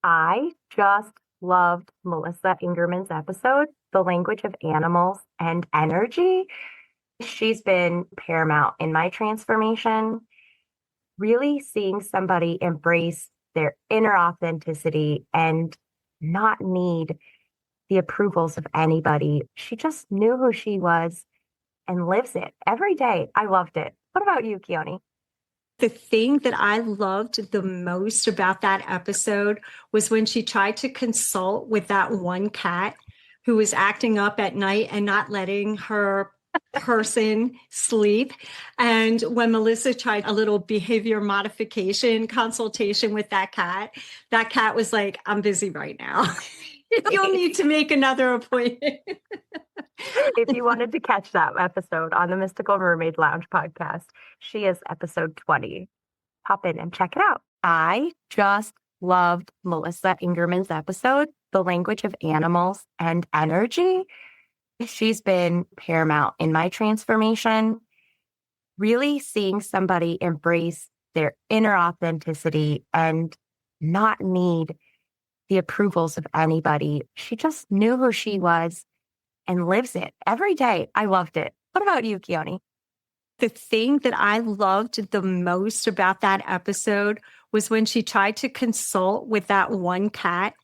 I just loved Melissa Ingerman's episode, The Language of Animals and Energy. She's been paramount in my transformation, really seeing somebody embrace their inner authenticity and not need the approvals of anybody. She just knew who she was and lives it every day. I loved it. What about you, Chione? The thing that I loved the most about that episode was when she tried to consult with that one cat who was acting up at night and not letting her person sleep. And when Melissa tried a little behavior modification consultation with that cat was like, I'm busy right now. You'll need to make another appointment. If you wanted to catch that episode on the Mystical Mermaid Lounge podcast, she is episode 20. Pop in and check it out. I just loved Melissa Ingerman's episode, The Language of Animals and Energy. She's been paramount in my transformation, really seeing somebody embrace their inner authenticity and not need the approvals of anybody. She just knew who she was and lives it every day. I loved it. What about you, Chione? The thing that I loved the most about that episode was when she tried to consult with that one cat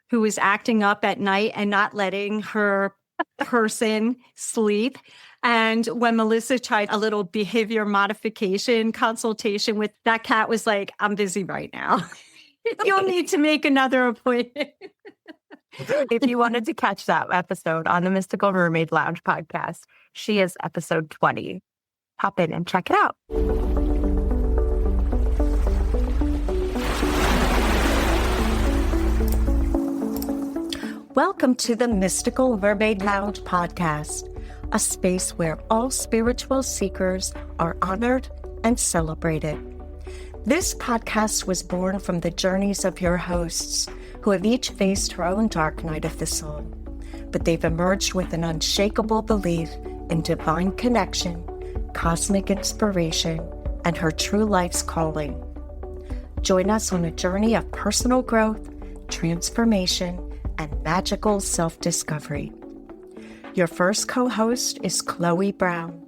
who was acting up at night and not letting her person sleep. And when Melissa tried a little behavior modification consultation with that cat was like, I'm busy right now. You'll need to make another appointment. If you wanted to catch that episode on the Mystical Mermaid Lounge podcast, she is episode 20. Hop in and check it out. Welcome to the Mystical Mermaid Lounge podcast, a space where all spiritual seekers are honored and celebrated. This podcast was born from the journeys of your hosts, who have each faced her own dark night of the soul, but they've emerged with an unshakable belief in divine connection, cosmic inspiration, and her true life's calling. Join us on a journey of personal growth, transformation, and magical self-discovery. Your first co-host is Chloe Brown,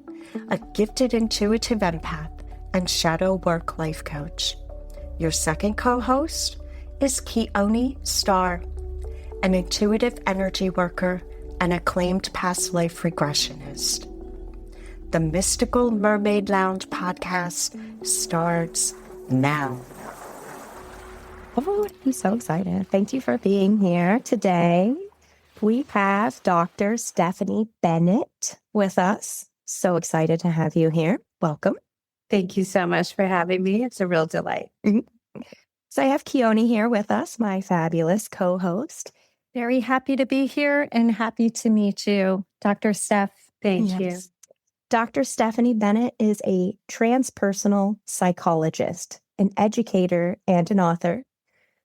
a gifted intuitive empath and shadow work life coach. Your second co-host is Chione Star, an intuitive energy worker and acclaimed past life regressionist. The Mystical Mermaid Lounge podcast starts now. Oh, I'm so excited. Thank you for being here today. We have Dr. Stefanie Bennett with us. So excited to have you here. Welcome. Thank you so much for having me. It's a real delight. So I have Chione here with us, my fabulous co-host. Very happy to be here and happy to meet you, Dr. Steph. Thank you. Dr. Stefanie Bennett is a transpersonal psychologist, an educator, and an author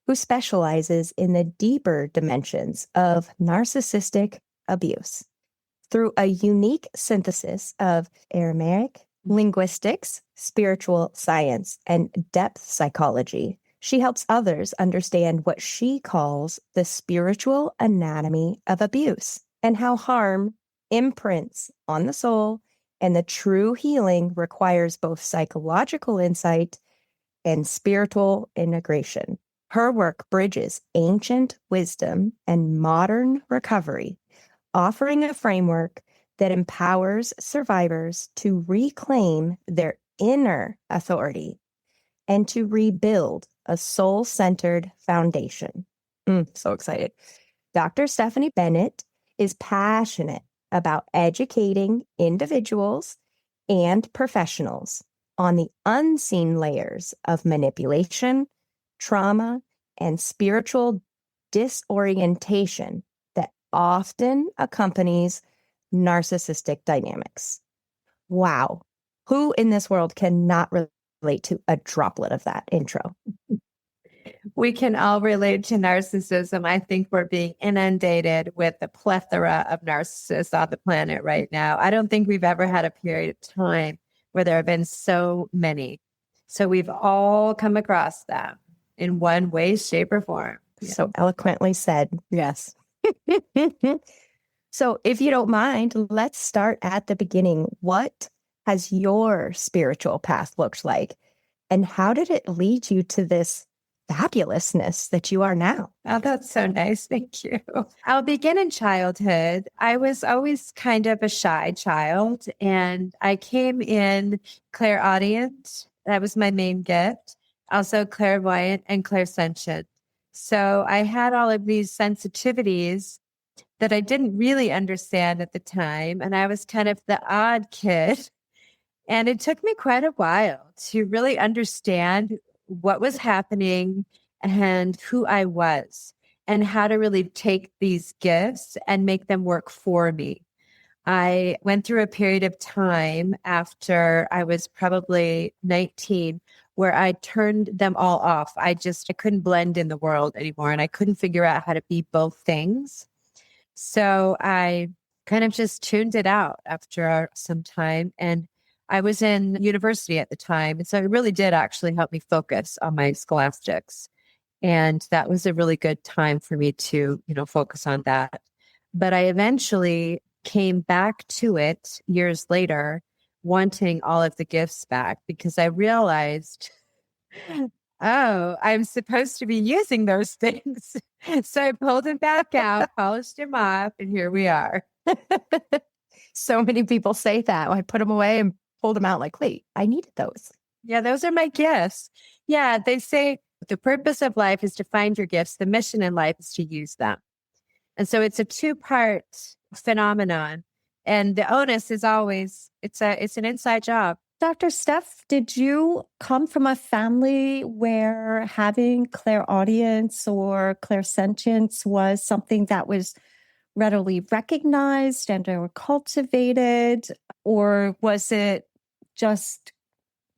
who specializes in the deeper dimensions of narcissistic abuse. Through a unique synthesis of Aramaic, linguistics, spiritual science, and depth psychology, she helps others understand what she calls the spiritual anatomy of abuse and how harm imprints on the soul, and the true healing requires both psychological insight and spiritual integration. Her work bridges ancient wisdom and modern recovery, offering a framework that empowers survivors to reclaim their inner authority and to rebuild a soul-centered foundation. So excited. Dr. Stefanie Bennett is passionate about educating individuals and professionals on the unseen layers of manipulation, trauma, and spiritual disorientation that often accompanies narcissistic dynamics. Wow. Who in this world cannot relate to a droplet of that intro? We can all relate to narcissism. I think we're being inundated with the plethora of narcissists on the planet right now. I don't think we've ever had a period of time where there have been so many. So we've all come across them in one way, shape, or form. So eloquently said. Yes. So if you don't mind, let's start at the beginning. What has your spiritual path looked like? And how did it lead you to this fabulousness that you are now? Oh, that's so nice. Thank you. I'll begin in childhood. I was always kind of a shy child, and I came in clairaudient. That was my main gift. Also clairvoyant and clairsentient. So I had all of these sensitivities that I didn't really understand at the time. And I was kind of the odd kid. And it took me quite a while to really understand what was happening and who I was and how to really take these gifts and make them work for me. I went through a period of time after I was probably 19 where I turned them all off. I couldn't blend in the world anymore, and I couldn't figure out how to be both things. So I kind of just tuned it out after some time. And I was in university at the time. And so it really did actually help me focus on my scholastics. And that was a really good time for me to, focus on that. But I eventually came back to it years later, wanting all of the gifts back because I realized, oh, I'm supposed to be using those things. So I pulled them back out, polished them off, and here we are. So many people say that. I put them away and pulled them out like, wait, I needed those. Yeah, those are my gifts. Yeah, they say the purpose of life is to find your gifts. The mission in life is to use them. And so it's a two-part phenomenon. And the onus is always, it's an inside job. Dr. Steph, did you come from a family where having clairaudience or clairsentience was something that was readily recognized and or cultivated? Or was it just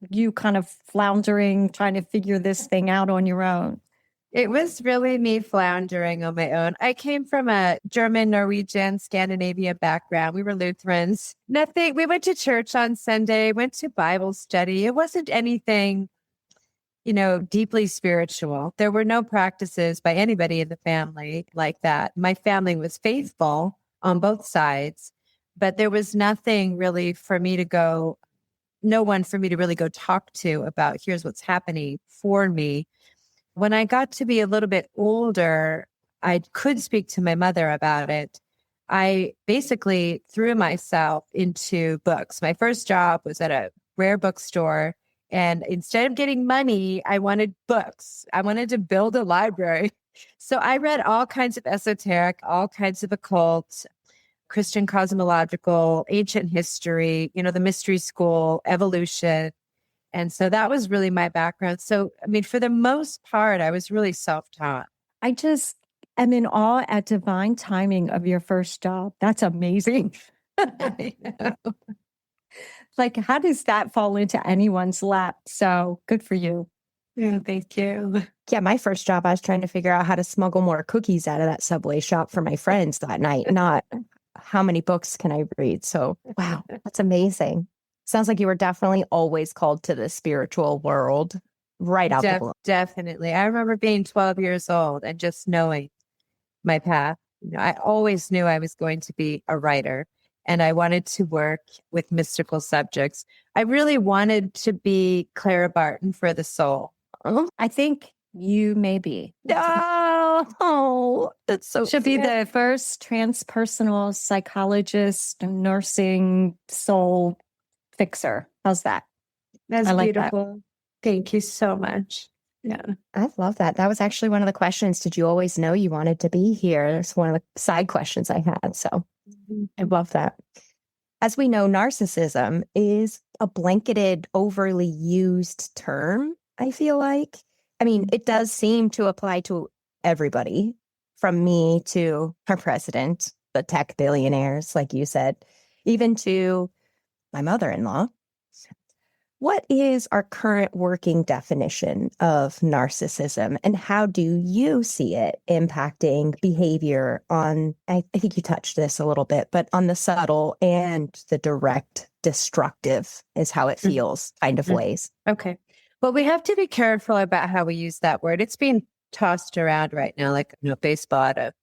you kind of floundering, trying to figure this thing out on your own? It was really me floundering on my own. I came from a German, Norwegian, Scandinavia background. We were Lutherans. Nothing. We went to church on Sunday, went to Bible study. It wasn't anything, deeply spiritual. There were no practices by anybody in the family like that. My family was faithful on both sides, but there was nothing really for me to go, no one for me to really go talk to about here's what's happening for me. When I got to be a little bit older, I could speak to my mother about it. I basically threw myself into books. My first job was at a rare bookstore. And instead of getting money, I wanted books. I wanted to build a library. So I read all kinds of esoteric, all kinds of occult, Christian cosmological, ancient history, the mystery school, evolution. And so that was really my background. So, for the most part, I was really self-taught. I just am in awe at divine timing of your first job. That's amazing. I know. Like, how does that fall into anyone's lap? So good for you. Yeah, thank you. Yeah, my first job, I was trying to figure out how to smuggle more cookies out of that Subway shop for my friends that night, not how many books can I read. So, wow, that's amazing. Sounds like you were definitely always called to the spiritual world right out the blue. Definitely. I remember being 12 years old and just knowing my path. I always knew I was going to be a writer and I wanted to work with mystical subjects. I really wanted to be Clara Barton for the soul. I think you may be. Oh, that's so Should be the first transpersonal psychologist, nursing, soul fixer. How's that? That's beautiful. That. Thank you so much. Yeah. I love that. That was actually one of the questions. Did you always know you wanted to be here? It's one of the side questions I had. So I love that. As we know, narcissism is a blanketed, overly used term, I feel like. It does seem to apply to everybody, from me to our president, the tech billionaires, like you said, even to my mother-in-law. What is our current working definition of narcissism, and how do you see it impacting behavior on, I think you touched this a little bit, but on the subtle and the direct destructive is how it feels kind of ways? Okay. Well, we have to be careful about how we use that word. It's being tossed around right now, like, baseball at a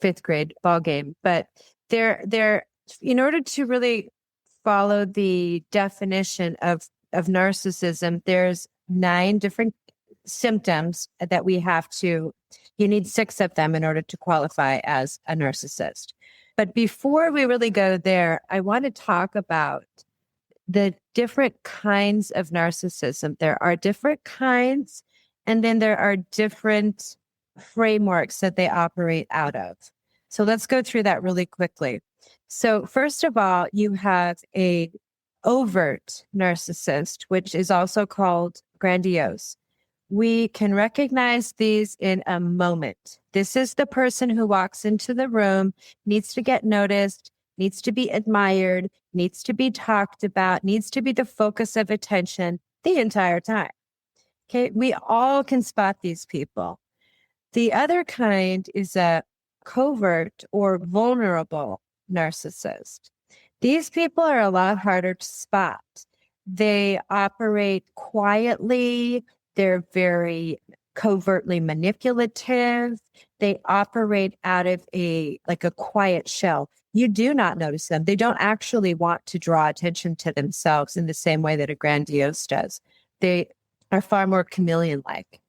fifth grade ball game. But they're in order to really follow the definition of narcissism, there's 9 different symptoms that you need 6 of them in order to qualify as a narcissist. But before we really go there, I want to talk about the different kinds of narcissism. There are different kinds, and then there are different frameworks that they operate out of. So let's go through that really quickly. So first of all, you have a overt narcissist, which is also called grandiose. We can recognize these in a moment. This is the person who walks into the room, needs to get noticed, needs to be admired, needs to be talked about, needs to be the focus of attention the entire time. Okay, we all can spot these people. The other kind is a covert or vulnerable narcissist. These people are a lot harder to spot. They operate quietly. They're very covertly manipulative. They operate out of a quiet shell. You do not notice them. They don't actually want to draw attention to themselves in the same way that a grandiose does. They are far more chameleon-like.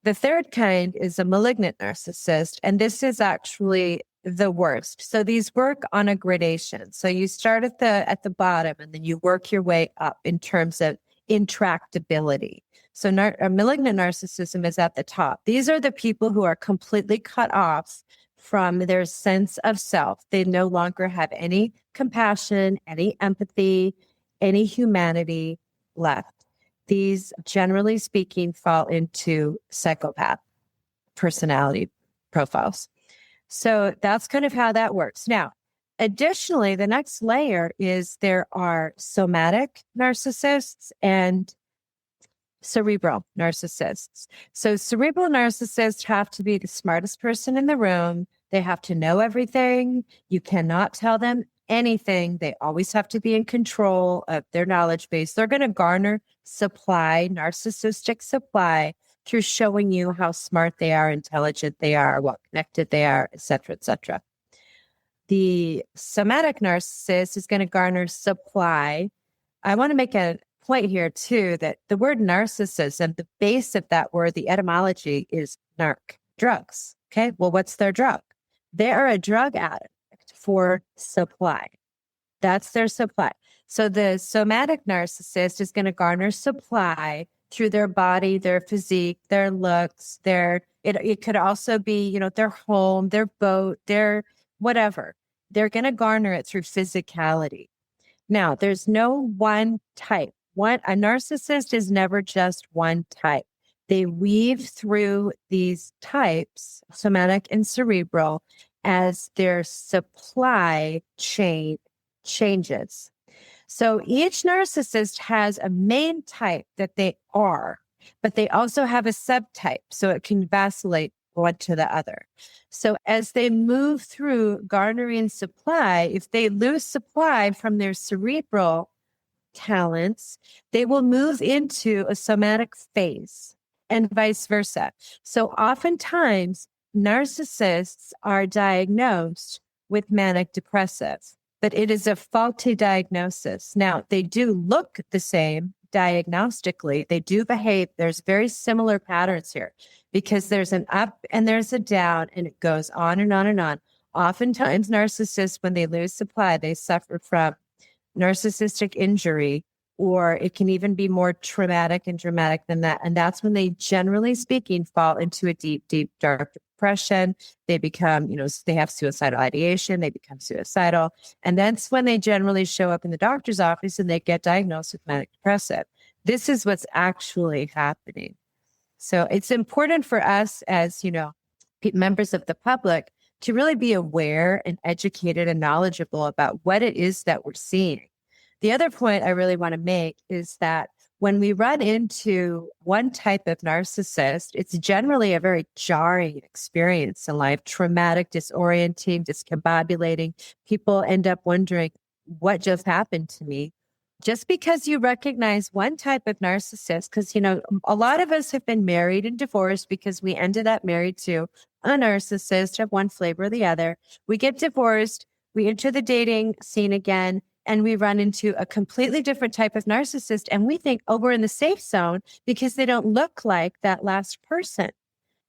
The third kind is a malignant narcissist, and this is actually the worst. So these work on a gradation. So you start at the bottom, and then you work your way up in terms of intractability. So a malignant narcissism is at the top. These are the people who are completely cut off from their sense of self. They no longer have any compassion, any empathy, any humanity left. These, generally speaking, fall into psychopath personality profiles. So that's kind of how that works. Now, additionally, the next layer is there are somatic narcissists and cerebral narcissists. So cerebral narcissists have to be the smartest person in the room. They have to know everything. You cannot tell them anything. They always have to be in control of their knowledge base. They're going to garner narcissistic supply through showing you how smart they are, intelligent they are, well connected they are, et cetera, et cetera. The somatic narcissist is going to garner supply. I want to make a point here too, that the word narcissism, the base of that word, the etymology is narc, drugs. Okay. Well, what's their drug? They are a drug addict for supply. That's their supply. So the somatic narcissist is going to garner supply through their body, their physique, their looks, it could also be, their home, their boat, their whatever. They're going to garner it through physicality. Now, there's no one type. A narcissist is never just one type. They weave through these types, somatic and cerebral, as their supply chain changes. So each narcissist has a main type that they are, but they also have a subtype, so it can vacillate one to the other. So as they move through garnering supply, if they lose supply from their cerebral talents, they will move into a somatic phase and vice versa. So oftentimes, narcissists are diagnosed with manic depressive, but it is a faulty diagnosis. Now, they do look the same diagnostically. They do behave. There's very similar patterns here because there's an up and there's a down, and it goes on and on and on. Oftentimes, narcissists, when they lose supply, they suffer from narcissistic injury, or it can even be more traumatic and dramatic than that. And that's when they, generally speaking, fall into a deep, deep, dark depression. They become, they have suicidal ideation, they become suicidal. And that's when they generally show up in the doctor's office and they get diagnosed with manic depressive. This is what's actually happening. So it's important for us as, members of the public to really be aware and educated and knowledgeable about what it is that we're seeing. The other point I really want to make is that when we run into one type of narcissist, it's generally a very jarring experience in life, traumatic, disorienting, discombobulating. People end up wondering, what just happened to me? Just because you recognize one type of narcissist, because, a lot of us have been married and divorced because we ended up married to a narcissist of one flavor or the other. We get divorced, we enter the dating scene again, and we run into a completely different type of narcissist. And we think, oh, we're in the safe zone because they don't look like that last person.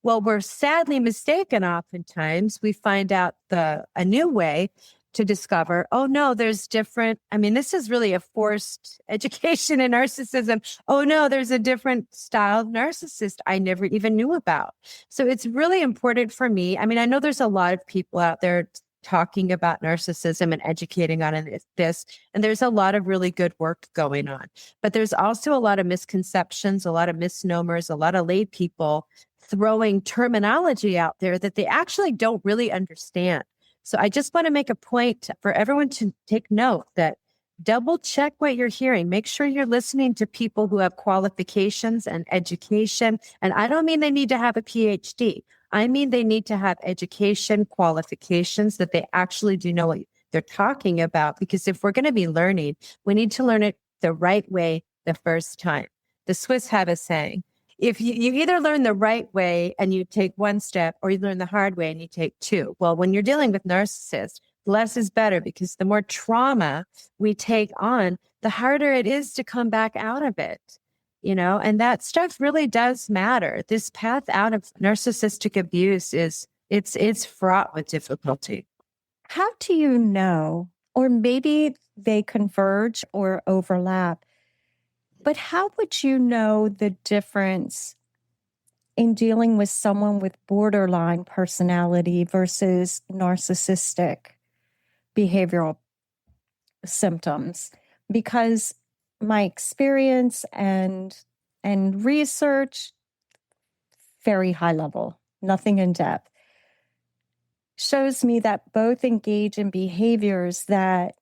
Well, we're sadly mistaken. Oftentimes we find out a new way to discover, oh no, there's different. I mean, this is really a forced education in narcissism. Oh no, there's a different style of narcissist I never even knew about. So it's really important for me. I mean, I know there's a lot of people out there talking about narcissism and educating on this, and there's a lot of really good work going on. But there's also a lot of misconceptions, a lot of misnomers, a lot of lay people throwing terminology out there that they actually don't really understand. So I just want to make a point for everyone to take note that double check what you're hearing. Make sure you're listening to people who have qualifications and education. And I don't mean they need to have a PhD. I mean they need to have education, qualifications, that they actually do know what they're talking about. Because if we're going to be learning, we need to learn it the right way the first time. The Swiss have a saying, if you either learn the right way and you take one step, or you learn the hard way and you take two. Well, when you're dealing with narcissists, less is better, because the more trauma we take on, the harder it is to come back out of it, and that stuff really does matter. This path out of narcissistic abuse it's fraught with difficulty. How do you know, or maybe they converge or overlap, but how would you know the difference in dealing with someone with borderline personality versus narcissistic behavioral symptoms? Because my experience and research, very high level, nothing in depth, shows me that both engage in behaviors that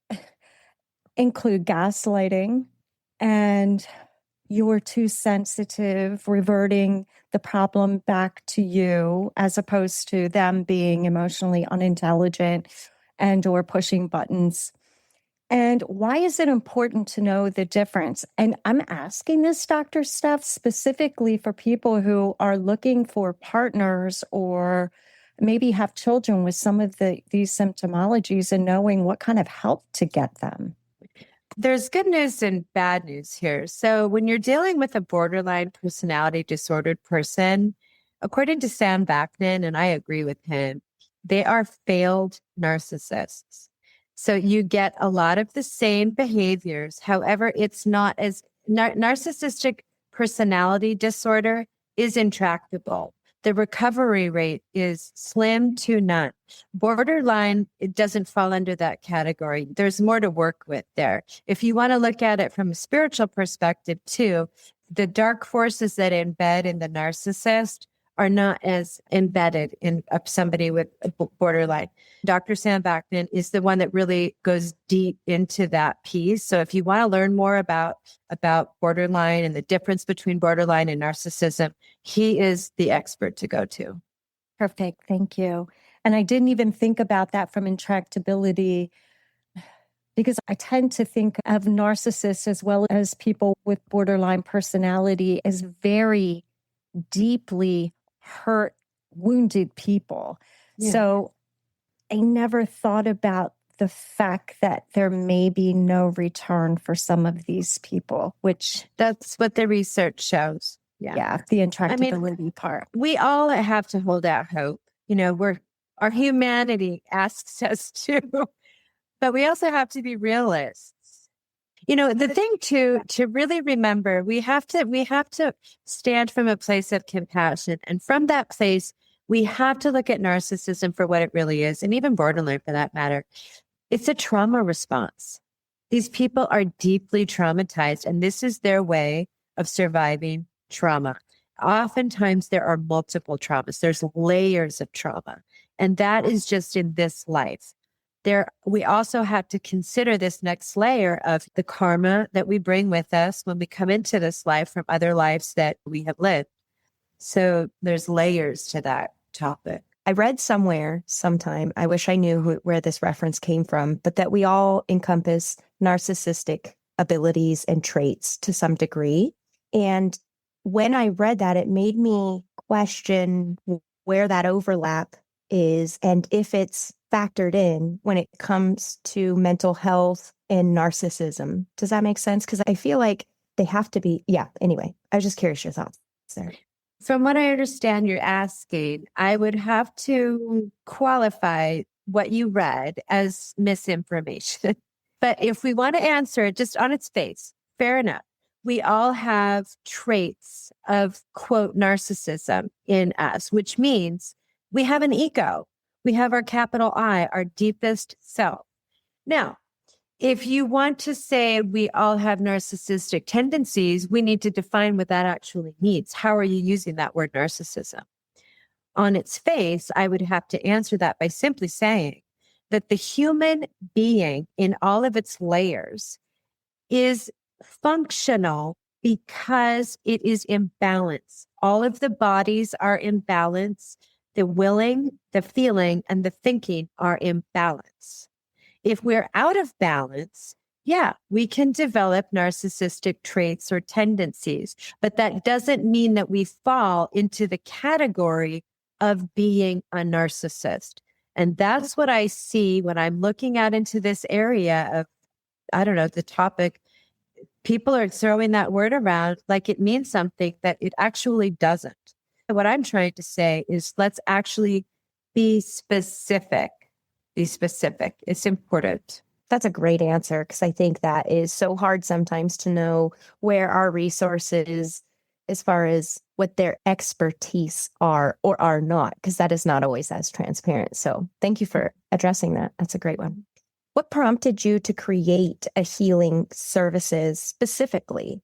include gaslighting and you're too sensitive, reverting the problem back to you, as opposed to them being emotionally unintelligent and or pushing buttons. And why is it important to know the difference? And I'm asking this, Dr. Steph, specifically for people who are looking for partners or maybe have children with some of these symptomologies, and knowing what kind of help to get them. There's good news and bad news here. So when you're dealing with a borderline personality disordered person, according to Sam Vaknin, and I agree with him, they are failed narcissists. So you get a lot of the same behaviors. However, it's not as narcissistic personality disorder is intractable. The recovery rate is slim to none. Borderline, it doesn't fall under that category. There's more to work with there. If you want to look at it from a spiritual perspective too, the dark forces that embed in the narcissist are not as embedded in somebody with a borderline. Dr. Sam Vaknin is the one that really goes deep into that piece. So if you want to learn more about borderline and the difference between borderline and narcissism, he is the expert to go to. Perfect. Thank you. And I didn't even think about that from intractability, because I tend to think of narcissists as well as people with borderline personality as very deeply hurt, wounded people. Yeah. So I never thought about the fact that there may be no return for some of these people, which that's what the research shows. Yeah, the intractability part. We all have to hold out hope. Our humanity asks us to, but we also have to be realists. The thing to really remember, we have to stand from a place of compassion. And from that place, we have to look at narcissism for what it really is, and even borderline for that matter. It's a trauma response. These people are deeply traumatized, and this is their way of surviving trauma. Oftentimes, there are multiple traumas. There's layers of trauma, and that is just in this life. We also have to consider this next layer of the karma that we bring with us when we come into this life from other lives that we have lived. So there's layers to that topic. I read somewhere sometime, I wish I knew where this reference came from, but that we all encompass narcissistic abilities and traits to some degree. And when I read that, it made me question where that overlap is and if it's factored in when it comes to mental health and narcissism. Does that make sense? Because I feel like they have to be. Yeah. Anyway, I was just curious your thoughts there. From what I understand you're asking, I would have to qualify what you read as misinformation. But if we want to answer it just on its face, fair enough. We all have traits of, quote, narcissism in us, which means we have an ego. We have our capital I, our deepest self. Now, if you want to say we all have narcissistic tendencies, we need to define what that actually means. How are you using that word narcissism? On its face, I would have to answer that by simply saying that the human being in all of its layers is functional because it is in balance. All of the bodies are in balance. The willing, the feeling, and the thinking are in balance. If we're out of balance, yeah, we can develop narcissistic traits or tendencies, but that doesn't mean that we fall into the category of being a narcissist. And that's what I see when I'm looking out into this area of, I don't know, the topic. People are throwing that word around like it means something that it actually doesn't. What I'm trying to say is let's actually be specific. Be specific. It's important. That's a great answer because I think that is so hard sometimes to know where our resources, as far as what their expertise are or are not, because that is not always as transparent. So thank you for addressing that. That's a great one. What prompted you to create a healing services specifically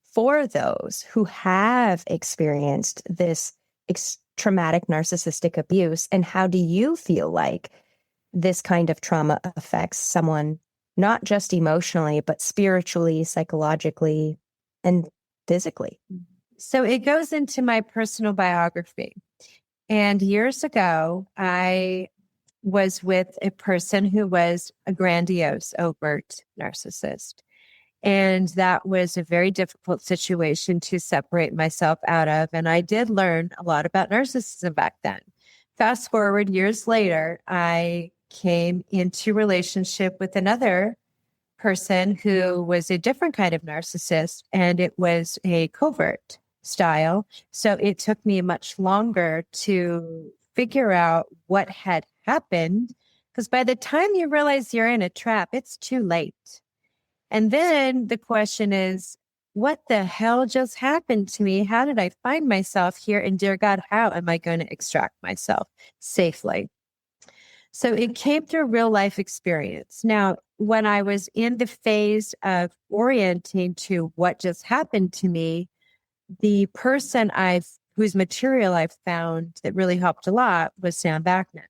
for those who have experienced this traumatic narcissistic abuse? And how do you feel like this kind of trauma affects someone, not just emotionally, but spiritually, psychologically, and physically? So it goes into my personal biography. And years ago, I was with a person who was a grandiose, overt narcissist. And that was a very difficult situation to separate myself out of. And I did learn a lot about narcissism back then. Fast forward years later, I came into relationship with another person who was a different kind of narcissist, and it was a covert style. So it took me much longer to figure out what had happened, because by the time you realize you're in a trap, it's too late. And then the question is, what the hell just happened to me? How did I find myself here? And dear God, how am I going to extract myself safely? So it came through real life experience. Now, when I was in the phase of orienting to what just happened to me, the person whose material I found that really helped a lot was Sam Backman.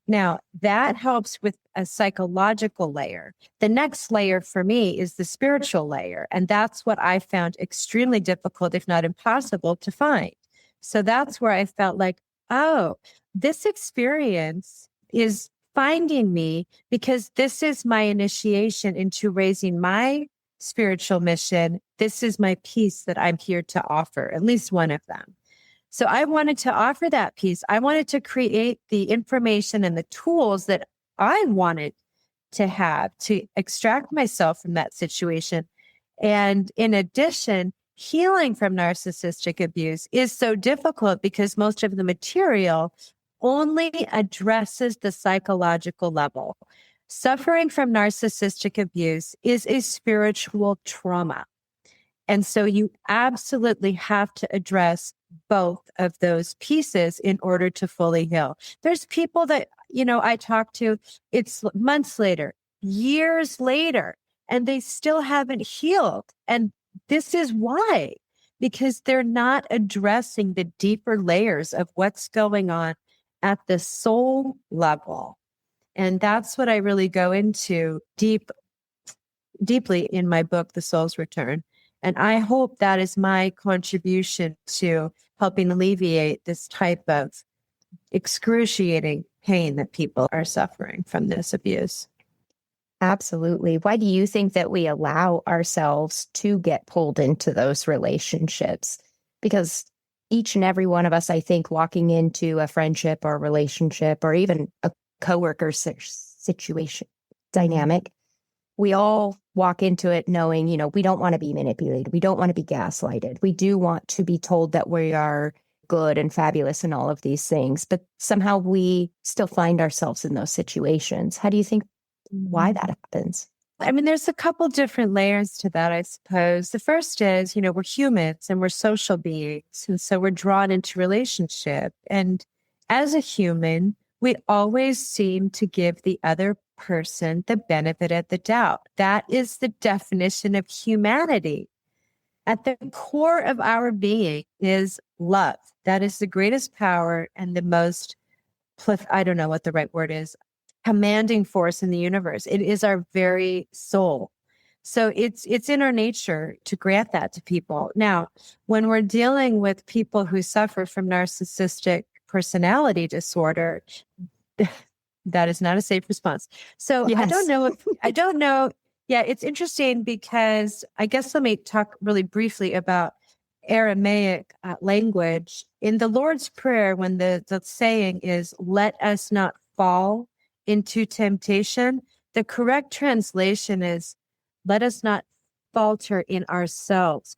Now, that helps with a psychological layer. The next layer for me is the spiritual layer. And that's what I found extremely difficult, if not impossible, to find. So that's where I felt like, oh, this experience is finding me because this is my initiation into raising my spiritual mission. This is my piece that I'm here to offer, at least one of them. So I wanted to offer that piece. I wanted to create the information and the tools that I wanted to have to extract myself from that situation. And in addition, healing from narcissistic abuse is so difficult because most of the material only addresses the psychological level. Suffering from narcissistic abuse is a spiritual trauma. And so you absolutely have to address both of those pieces in order to fully heal. There's people that, I talk to, it's months later, years later, and they still haven't healed. And this is why, because they're not addressing the deeper layers of what's going on at the soul level. And that's what I really go into deeply in my book, The Soul's Return. And I hope that is my contribution to helping alleviate this type of excruciating pain that people are suffering from this abuse. Absolutely. Why do you think that we allow ourselves to get pulled into those relationships? Because each and every one of us, I think, walking into a friendship or relationship or even a coworker situation dynamic, we all walk into it knowing, we don't want to be manipulated. We don't want to be gaslighted. We do want to be told that we are good and fabulous and all of these things, but somehow we still find ourselves in those situations. How do you think why that happens? I mean, there's a couple different layers to that, I suppose. The first is, we're humans and we're social beings. And so we're drawn into relationship. And as a human, we always seem to give the other person the benefit of the doubt. That is the definition of humanity. At the core of our being is love. That is the greatest power and the most, I don't know what the right word is, commanding force in the universe. It is our very soul. So it's in our nature to grant that to people. Now, when we're dealing with people who suffer from narcissistic personality disorder, that is not a safe response. So yes. I don't know. Yeah, it's interesting because I guess let me talk really briefly about Aramaic language. In the Lord's Prayer, when the saying is, let us not fall into temptation, the correct translation is, let us not falter in ourselves.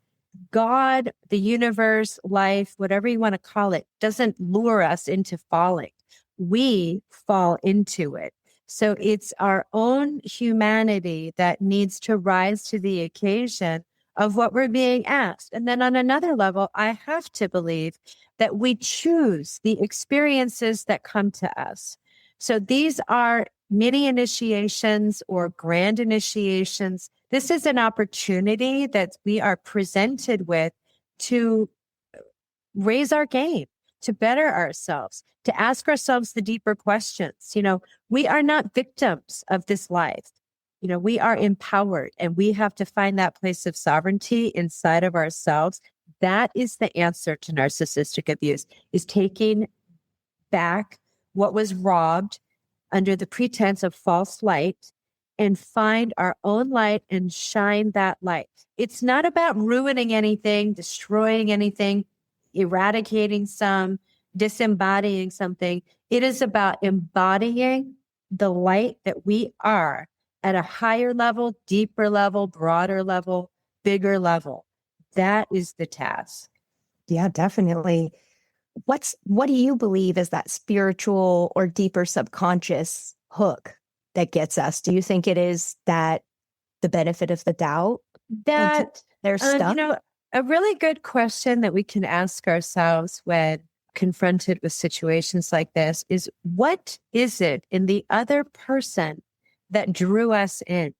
God, the universe, life, whatever you want to call it, doesn't lure us into falling. We fall into it. So it's our own humanity that needs to rise to the occasion of what we're being asked. And then on another level, I have to believe that we choose the experiences that come to us. So these are mini initiations or grand initiations. This is an opportunity that we are presented with to raise our game, to better ourselves, to ask ourselves the deeper questions. We are not victims of this life. We are empowered, and we have to find that place of sovereignty inside of ourselves. That is the answer to narcissistic abuse, is taking back what was robbed under the pretense of false light and find our own light and shine that light. It's not about ruining anything, destroying anything, eradicating some, disembodying something. It is about embodying the light that we are at a higher level, deeper level, broader level, bigger level. That is the task. Yeah, definitely. What do you believe is that spiritual or deeper subconscious hook that gets us? Do you think it is that the benefit of the doubt that they're stuck? A really good question that we can ask ourselves when confronted with situations like this is, what is it in the other person that drew us in?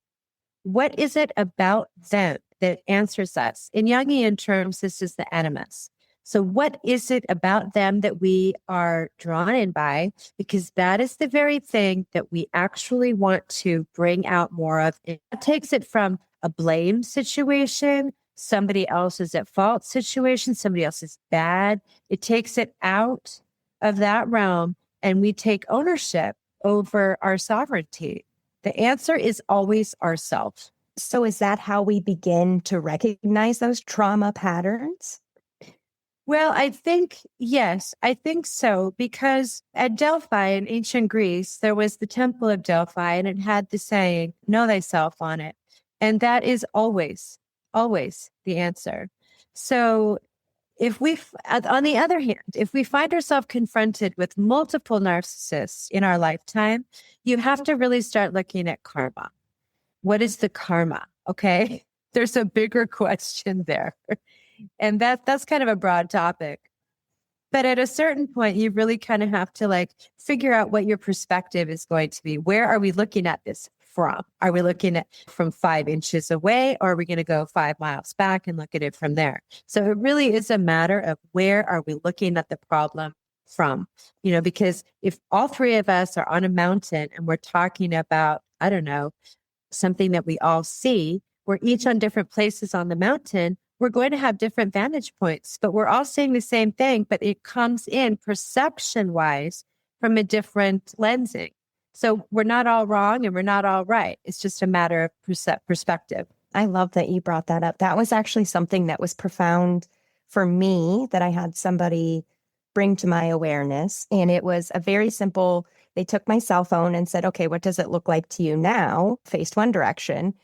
What is it about them that answers us? In Jungian terms, this is the animus. So what is it about them that we are drawn in by? Because that is the very thing that we actually want to bring out more of. It takes it from a blame situation, somebody else is at fault situation, somebody else is bad. It takes it out of that realm, and we take ownership over our sovereignty. The answer is always ourselves. So is that how we begin to recognize those trauma patterns? Well, I think, yes, I think so, because at Delphi in ancient Greece, there was the Temple of Delphi, and it had the saying, know thyself on it. And that is always the answer. So if on the other hand, if we find ourselves confronted with multiple narcissists in our lifetime, you have to really start looking at karma. What is the karma? Okay. There's a bigger question there. And that's kind of a broad topic. But at a certain point, you really kind of have to figure out what your perspective is going to be. Where are we looking at this from? Are we looking at from 5 inches away, or are we going to go 5 miles back and look at it from there? So it really is a matter of where are we looking at the problem from? Because if all 3 of us are on a mountain and we're talking about, I don't know, something that we all see, we're each on different places on the mountain, we're going to have different vantage points, but we're all seeing the same thing, but it comes in perception-wise from a different lensing. So we're not all wrong and we're not all right. It's just a matter of perspective. I love that you brought that up. That was actually something that was profound for me that I had somebody bring to my awareness. And it was a very simple, they took my cell phone and said, okay, what does it look like to you now? Faced one direction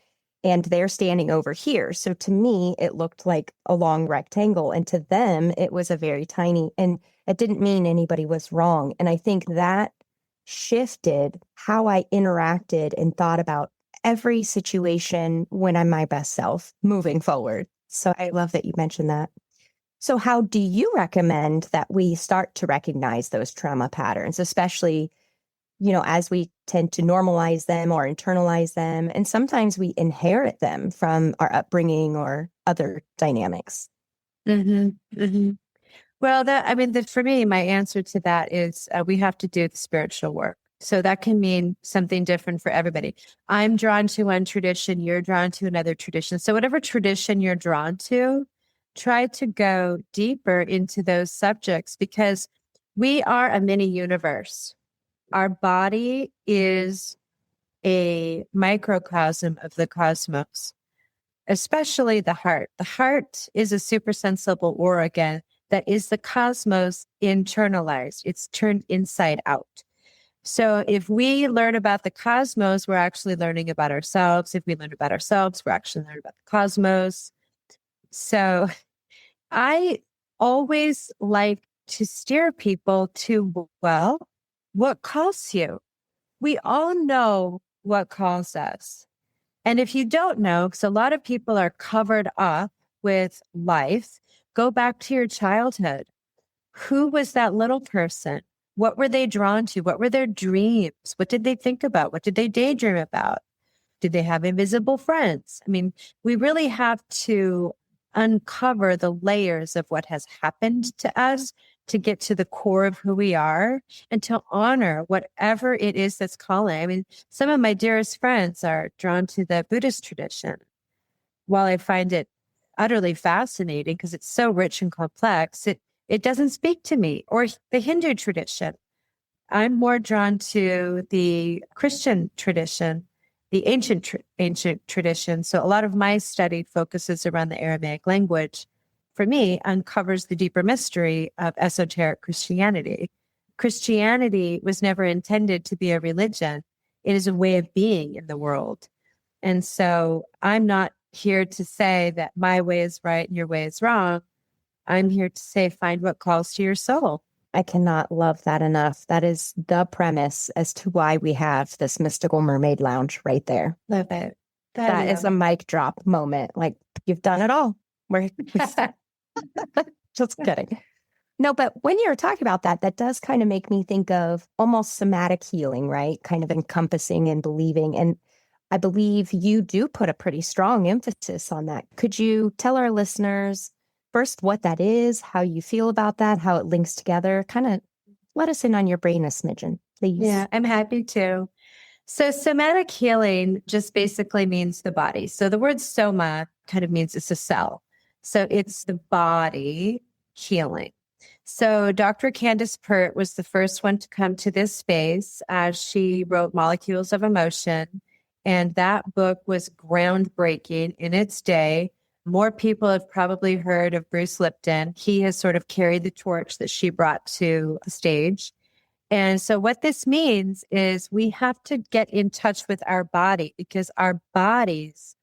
and they're standing over here. So to me, it looked like a long rectangle. And to them, it was a very tiny, and it didn't mean anybody was wrong. And I think that shifted how I interacted and thought about every situation when I'm my best self moving forward. So I love that you mentioned that. So how do you recommend that we start to recognize those trauma patterns, especially, as we tend to normalize them or internalize them, and sometimes we inherit them from our upbringing or other dynamics? Mm-hmm. Mm-hmm. Well, for me, my answer to that is we have to do the spiritual work. So that can mean something different for everybody. I'm drawn to one tradition, you're drawn to another tradition. So whatever tradition you're drawn to, try to go deeper into those subjects because we are a mini universe. Our body is a microcosm of the cosmos, especially the heart. The heart is a supersensible organ that is the cosmos internalized. It's turned inside out. So if we learn about the cosmos, we're actually learning about ourselves. If we learn about ourselves, we're actually learning about the cosmos. So I always like to steer people to, well, what calls you? We all know what calls us. And if you don't know, because a lot of people are covered up with life, go back to your childhood. Who was that little person? What were they drawn to? What were their dreams? What did they think about? What did they daydream about? Did they have invisible friends? I mean, we really have to uncover the layers of what has happened to us to get to the core of who we are and to honor whatever it is that's calling. I mean, some of my dearest friends are drawn to the Buddhist tradition. While I find it utterly fascinating because it's so rich and complex, it doesn't speak to me. Or the Hindu tradition. I'm more drawn to the Christian tradition, the ancient tradition. So a lot of my study focuses around the Aramaic language. For me, uncovers the deeper mystery of esoteric Christianity. Christianity was never intended to be a religion. It is a way of being in the world. And so I'm not here to say that my way is right and your way is wrong. I'm here to say, find what calls to your soul. I cannot love that enough. That is the premise as to why we have this Mystical Mermaid Lounge right there. Love it. That is a mic drop moment. Like, you've done it all. We're just kidding. No, but when you're talking about that, that does kind of make me think of almost somatic healing, right? Kind of encompassing and believing. And I believe you do put a pretty strong emphasis on that. Could you tell our listeners first what that is, how you feel about that, how it links together? Kind of let us in on your brain a smidgen, please. Yeah, I'm happy to. So somatic healing just basically means the body. So the word soma kind of means it's a cell. So it's the body healing. So Dr. Candace Pert was the first one to come to this space as she wrote Molecules of Emotion. And that book was groundbreaking in its day. More people have probably heard of Bruce Lipton. He has sort of carried the torch that she brought to the stage. And so what this means is we have to get in touch with our body because our bodies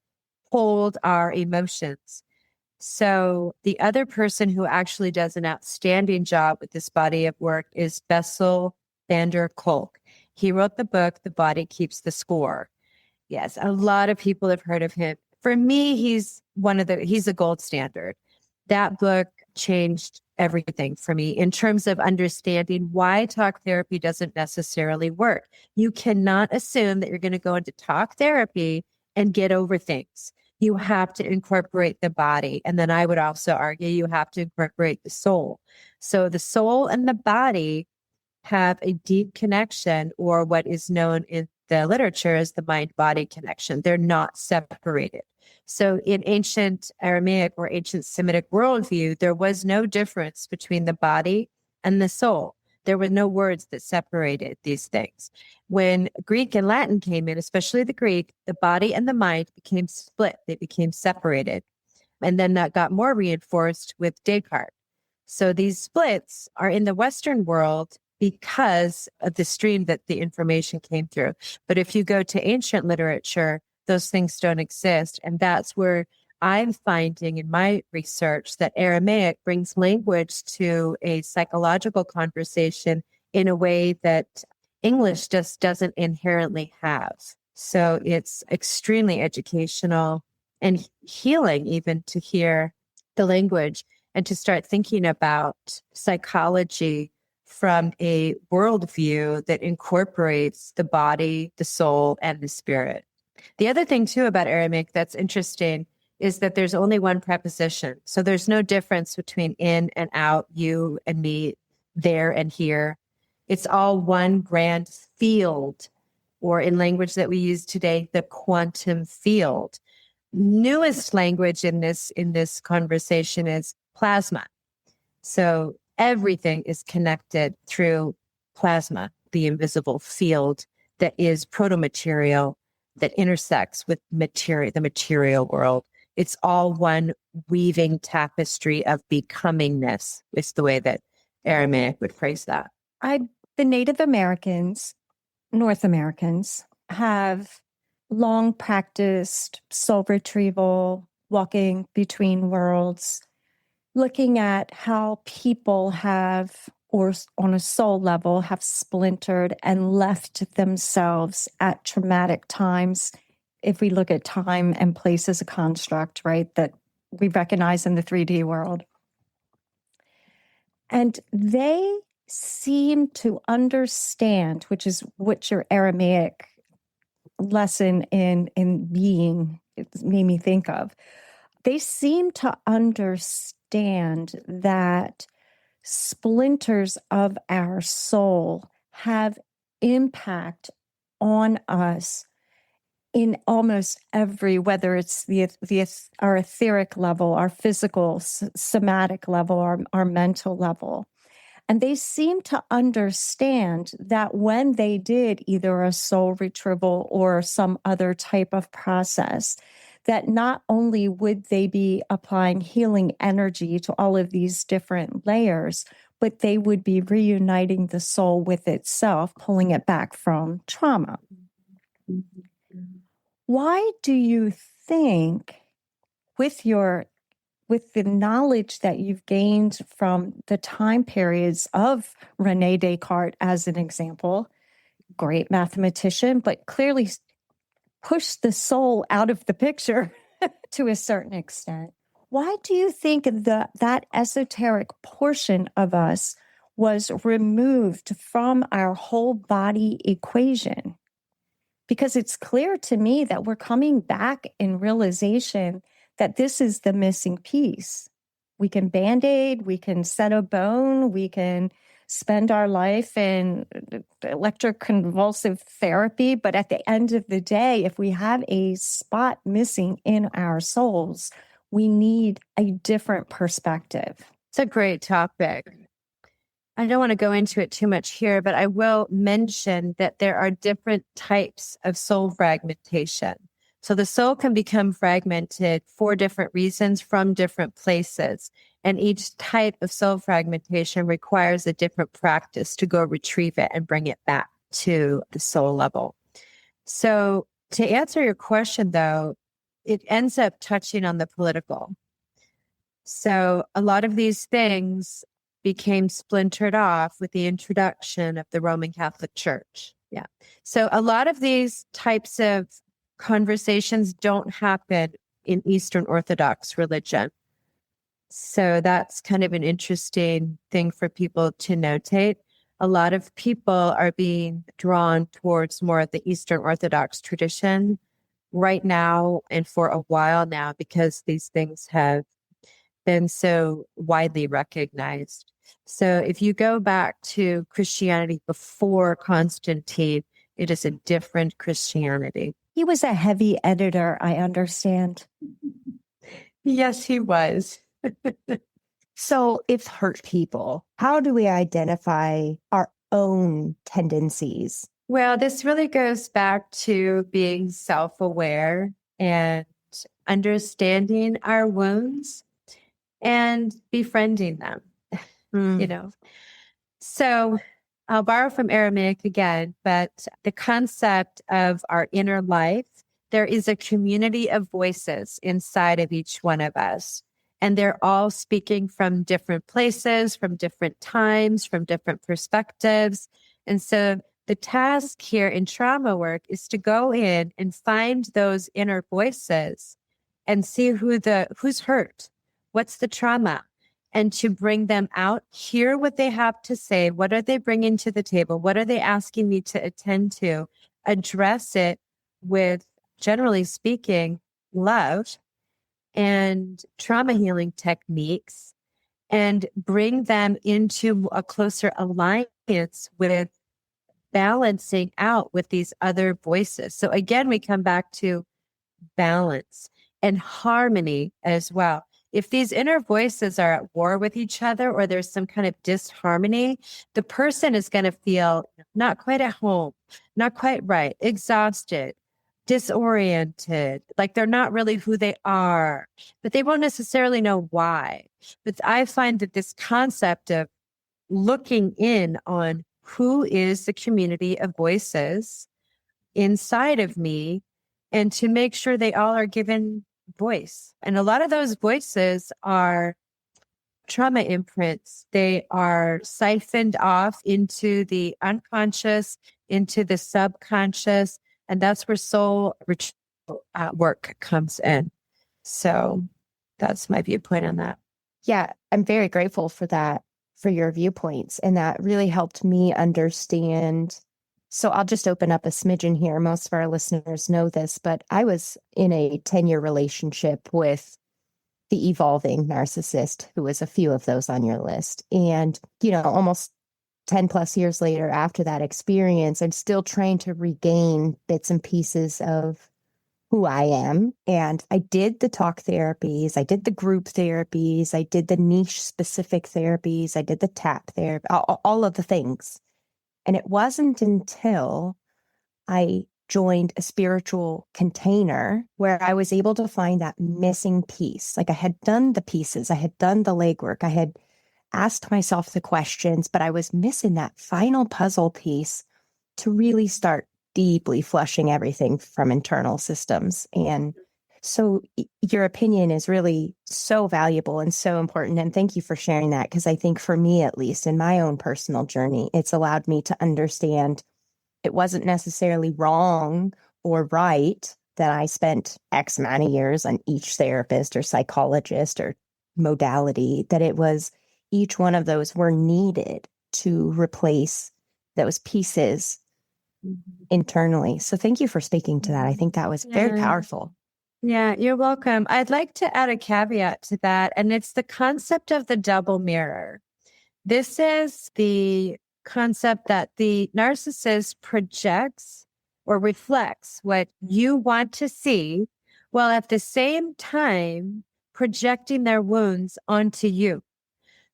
hold our emotions. So the other person who actually does an outstanding job with this body of work is Bessel van der Kolk. He wrote the book, The Body Keeps the Score. Yes, a lot of people have heard of him. For me, he's a gold standard. That book changed everything for me in terms of understanding why talk therapy doesn't necessarily work. You cannot assume that you're going to go into talk therapy and get over things. You have to incorporate the body. And then I would also argue you have to incorporate the soul. So the soul and the body have a deep connection, or what is known in the literature as the mind-body connection. They're not separated. So in ancient Aramaic or ancient Semitic worldview, there was no difference between the body and the soul. There were no words that separated these things. When Greek and Latin came in, especially the Greek, the body and the mind became split. They became separated. And then that got more reinforced with Descartes. So these splits are in the Western world because of the stream that the information came through. But if you go to ancient literature, those things don't exist. And that's where I'm finding in my research that Aramaic brings language to a psychological conversation in a way that English just doesn't inherently have. So it's extremely educational and healing even to hear the language and to start thinking about psychology from a worldview that incorporates the body, the soul, and the spirit. The other thing too about Aramaic that's interesting is that there's only one preposition. So there's no difference between in and out, you and me, there and here. It's all one grand field, or in language that we use today, the quantum field. Newest language in this conversation is plasma. So everything is connected through plasma, the invisible field that is proto-material that intersects with the material world. It's all one weaving tapestry of becomingness, is the way that Aramaic would phrase that. The Native Americans, North Americans, have long practiced soul retrieval, walking between worlds, looking at how people have, or on a soul level, have splintered and left themselves at traumatic times. If we look at time and place as a construct, right, that we recognize in the 3D world. And they seem to understand, which is what your Aramaic lesson in being it made me think of. They seem to understand that splinters of our soul have impact on us in almost every, whether it's our etheric level, our physical, somatic level, our mental level. And they seem to understand that when they did either a soul retrieval or some other type of process, that not only would they be applying healing energy to all of these different layers, but they would be reuniting the soul with itself, pulling it back from trauma. Why do you think, with the knowledge that you've gained from the time periods of René Descartes as an example, great mathematician, but clearly pushed the soul out of the picture to a certain extent, why do you think that esoteric portion of us was removed from our whole body equation? Because it's clear to me that we're coming back in realization that this is the missing piece. We can Band-Aid, we can set a bone, we can spend our life in electroconvulsive therapy, but at the end of the day, if we have a spot missing in our souls, we need a different perspective. It's a great topic. I don't want to go into it too much here, but I will mention that there are different types of soul fragmentation. So the soul can become fragmented for different reasons from different places. And each type of soul fragmentation requires a different practice to go retrieve it and bring it back to the soul level. So to answer your question, though, it ends up touching on the political. So a lot of these things became splintered off with the introduction of the Roman Catholic Church. Yeah. So a lot of these types of conversations don't happen in Eastern Orthodox religion. So that's kind of an interesting thing for people to notate. A lot of people are being drawn towards more of the Eastern Orthodox tradition right now and for a while now because these things have been so widely recognized. So if you go back to Christianity before Constantine, it is a different Christianity. He was a heavy editor, I understand. Yes, he was. So if hurt people, how do we identify our own tendencies? Well, this really goes back to being self-aware and understanding our wounds and befriending them, you know. So I'll borrow from Aramaic again, but the concept of our inner life, there is a community of voices inside of each one of us. And they're all speaking from different places, from different times, from different perspectives. And so the task here in trauma work is to go in and find those inner voices and see who's hurt, what's the trauma, and to bring them out, hear what they have to say. What are they bringing to the table? What are they asking me to attend to? Address it with, generally speaking, love and trauma healing techniques, and bring them into a closer alliance with balancing out with these other voices. So again, we come back to balance and harmony as well. If these inner voices are at war with each other, or there's some kind of disharmony, the person is going to feel not quite at home, not quite right, exhausted, disoriented, like they're not really who they are, but they won't necessarily know why. But I find that this concept of looking in on who is the community of voices inside of me, and to make sure they all are given voice. And a lot of those voices are trauma imprints. They are siphoned off into the unconscious, into the subconscious, and that's where soul work comes in. So that's my viewpoint on that. Yeah, I'm very grateful for that, for your viewpoints. And that really helped me understand. So I'll just open up a smidgen here. Most of our listeners know this, but I was in a 10-year relationship with the evolving narcissist, who was a few of those on your list. And, almost 10 plus years later after that experience, I'm still trying to regain bits and pieces of who I am. And I did the talk therapies, I did the group therapies, I did the niche specific therapies, I did the tap therapy, all of the things. And it wasn't until I joined a spiritual container where I was able to find that missing piece. Like I had done the pieces, I had done the legwork, I had asked myself the questions, but I was missing that final puzzle piece to really start deeply flushing everything from internal systems. And so your opinion is really so valuable and so important. And thank you for sharing that, because I think for me, at least in my own personal journey, it's allowed me to understand it wasn't necessarily wrong or right that I spent X amount of years on each therapist or psychologist or modality, that it was each one of those were needed to replace those pieces internally. So thank you for speaking to that. I think that was very powerful. Yeah, you're welcome. I'd like to add a caveat to that, and it's the concept of the double mirror. This is the concept that the narcissist projects or reflects what you want to see, while at the same time projecting their wounds onto you.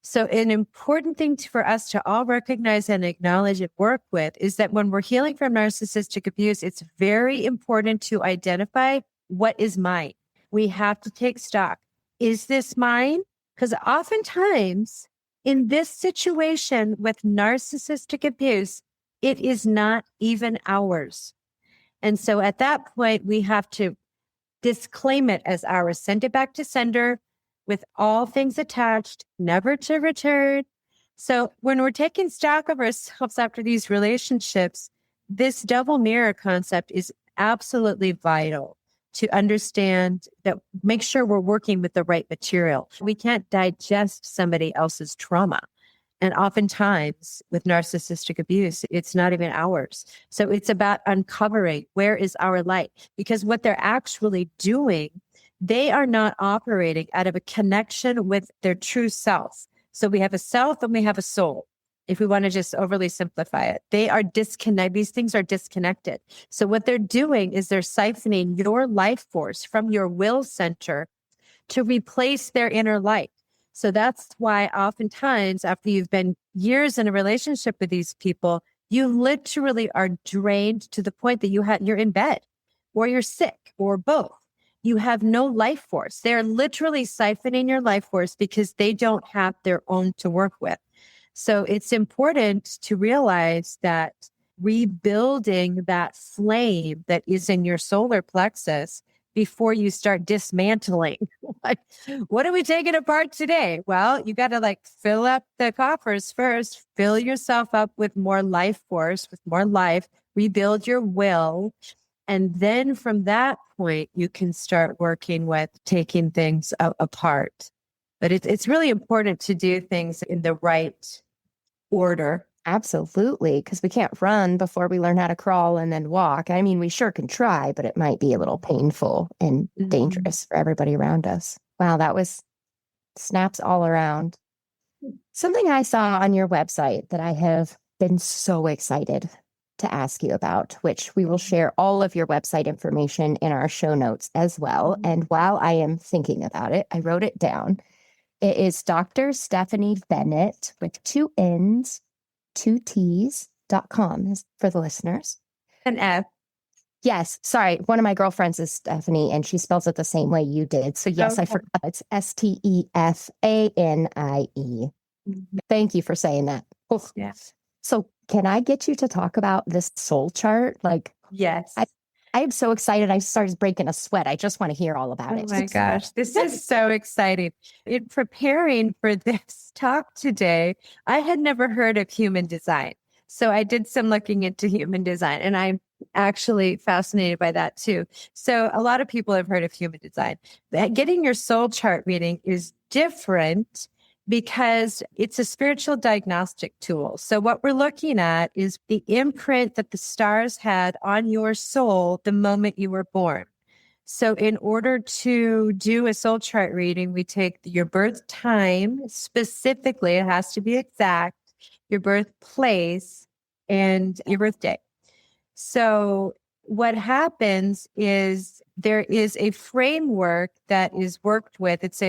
So an important thing for us to all recognize and acknowledge and work with is that when we're healing from narcissistic abuse, it's very important to identify what is mine. We have to take stock. Is this mine? Because oftentimes in this situation with narcissistic abuse, it is not even ours. And so at that point, we have to disclaim it as ours, send it back to sender with all things attached, never to return. So when we're taking stock of ourselves after these relationships, this double mirror concept is absolutely vital to understand, that make sure we're working with the right material. We can't digest somebody else's trauma. And oftentimes with narcissistic abuse, it's not even ours. So it's about uncovering, where is our light? Because what they're actually doing, they are not operating out of a connection with their true self. So we have a self and we have a soul. If we want to just overly simplify it, they are disconnected. These things are disconnected. So what they're doing is they're siphoning your life force from your will center to replace their inner light. So that's why oftentimes after you've been years in a relationship with these people, you literally are drained to the point that you're in bed or you're sick or both. You have no life force. They're literally siphoning your life force because they don't have their own to work with. So it's important to realize that rebuilding that flame that is in your solar plexus before you start dismantling. Like, what are we taking apart today? Well, you got to fill up the coffers first, fill yourself up with more life force, with more life, rebuild your will. And then from that point, you can start working with taking things apart. But it's really important to do things in the right order. Absolutely, because we can't run before we learn how to crawl and then walk. I mean, we sure can try, but it might be a little painful and dangerous for everybody around us. Wow, that was snaps all around. Something I saw on your website that I have been so excited to ask you about, which we will share all of your website information in our show notes as well. And while I am thinking about it, I wrote it down. It is Dr. Stefanie Bennett with 2 N's, 2 T's.com for the listeners. An F. Yes. Sorry. One of my girlfriends is Stephanie and she spells it the same way you did. So yes, okay. I forgot. It's Stefanie. Thank you for saying that. Oh. Yes. So can I get you to talk about this soul chart? Yes. I am so excited. I started breaking a sweat. I just want to hear all about it. Oh my gosh. This is so exciting. In preparing for this talk today, I had never heard of human design. So I did some looking into human design and I'm actually fascinated by that too. So a lot of people have heard of human design. Getting your soul chart reading is different because it's a spiritual diagnostic tool. So what we're looking at is the imprint that the stars had on your soul the moment you were born. So in order to do a soul chart reading, we take your birth time, specifically, it has to be exact, your birthplace, and your birthday. So what happens is there is a framework that is worked with. It's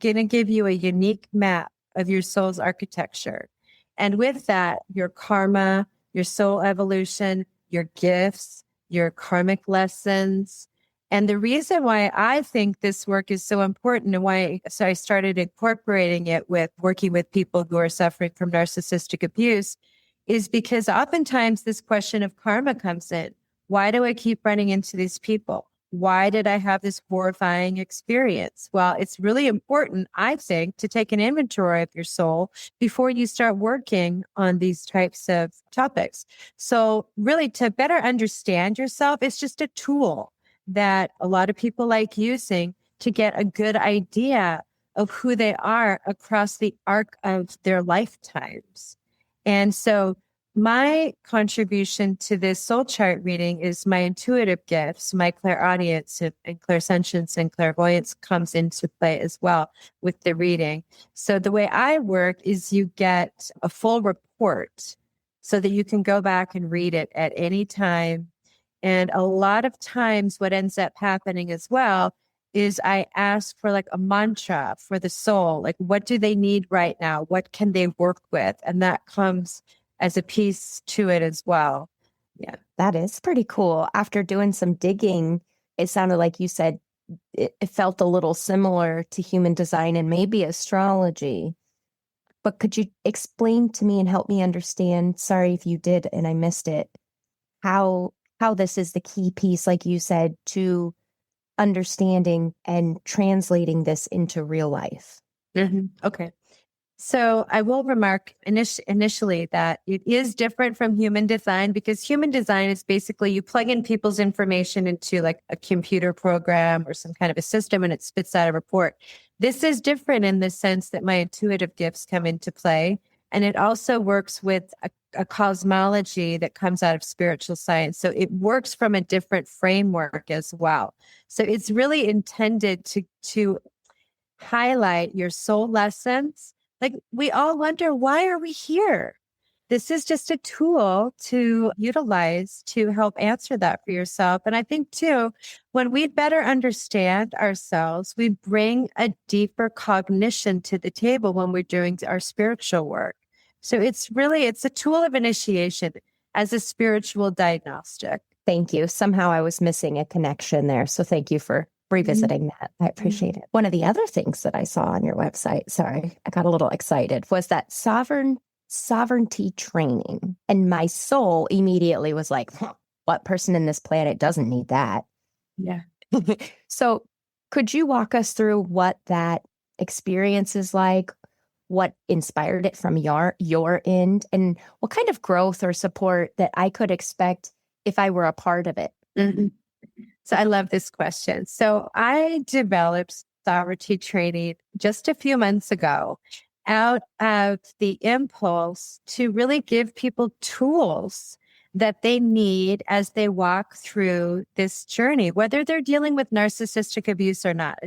going to give you a unique map of your soul's architecture. And with that, your karma, your soul evolution, your gifts, your karmic lessons. And the reason why I think this work is so important and why I started incorporating it with working with people who are suffering from narcissistic abuse is because oftentimes this question of karma comes in. Why do I keep running into these people? Why did I have this horrifying experience? Well, it's really important, I think, to take an inventory of your soul before you start working on these types of topics. So really, to better understand yourself, it's just a tool that a lot of people like using to get a good idea of who they are across the arc of their lifetimes. And so my contribution to this soul chart reading is my intuitive gifts, my clairaudience and clairsentience and clairvoyance comes into play as well with the reading. So the way I work is you get a full report so that you can go back and read it at any time. And a lot of times what ends up happening as well is I ask for a mantra for the soul. What do they need right now? What can they work with? And that comes as a piece to it as well. Yeah. That is pretty cool. After doing some digging, it sounded like you said it felt a little similar to human design and maybe astrology. But could you explain to me and help me understand, sorry if you did and I missed it, how this is the key piece, like you said, to understanding and translating this into real life? Mm-hmm. Okay. So I will remark initially that it is different from human design because human design is basically you plug in people's information into a computer program or some kind of a system and it spits out a report. This is different in the sense that my intuitive gifts come into play. And it also works with a cosmology that comes out of spiritual science. So it works from a different framework as well. So it's really intended to highlight your soul lessons. We all wonder, why are we here? this is just a tool to utilize to help answer that for yourself. And I think too, when we better understand ourselves, we bring a deeper cognition to the table when we're doing our spiritual work. So it's a tool of initiation as a spiritual diagnostic. Thank you. Somehow I was missing a connection there. So thank you for revisiting that. I appreciate it. One of the other things that I saw on your website, sorry, I got a little excited, was that sovereignty training. And my soul immediately was like, what person in this planet doesn't need that? Yeah. So could you walk us through what that experience is like? What inspired it from your end, and what kind of growth or support that I could expect if I were a part of it? Mm-hmm. So I love this question. So I developed sovereignty training just a few months ago out of the impulse to really give people tools that they need as they walk through this journey, whether they're dealing with narcissistic abuse or not.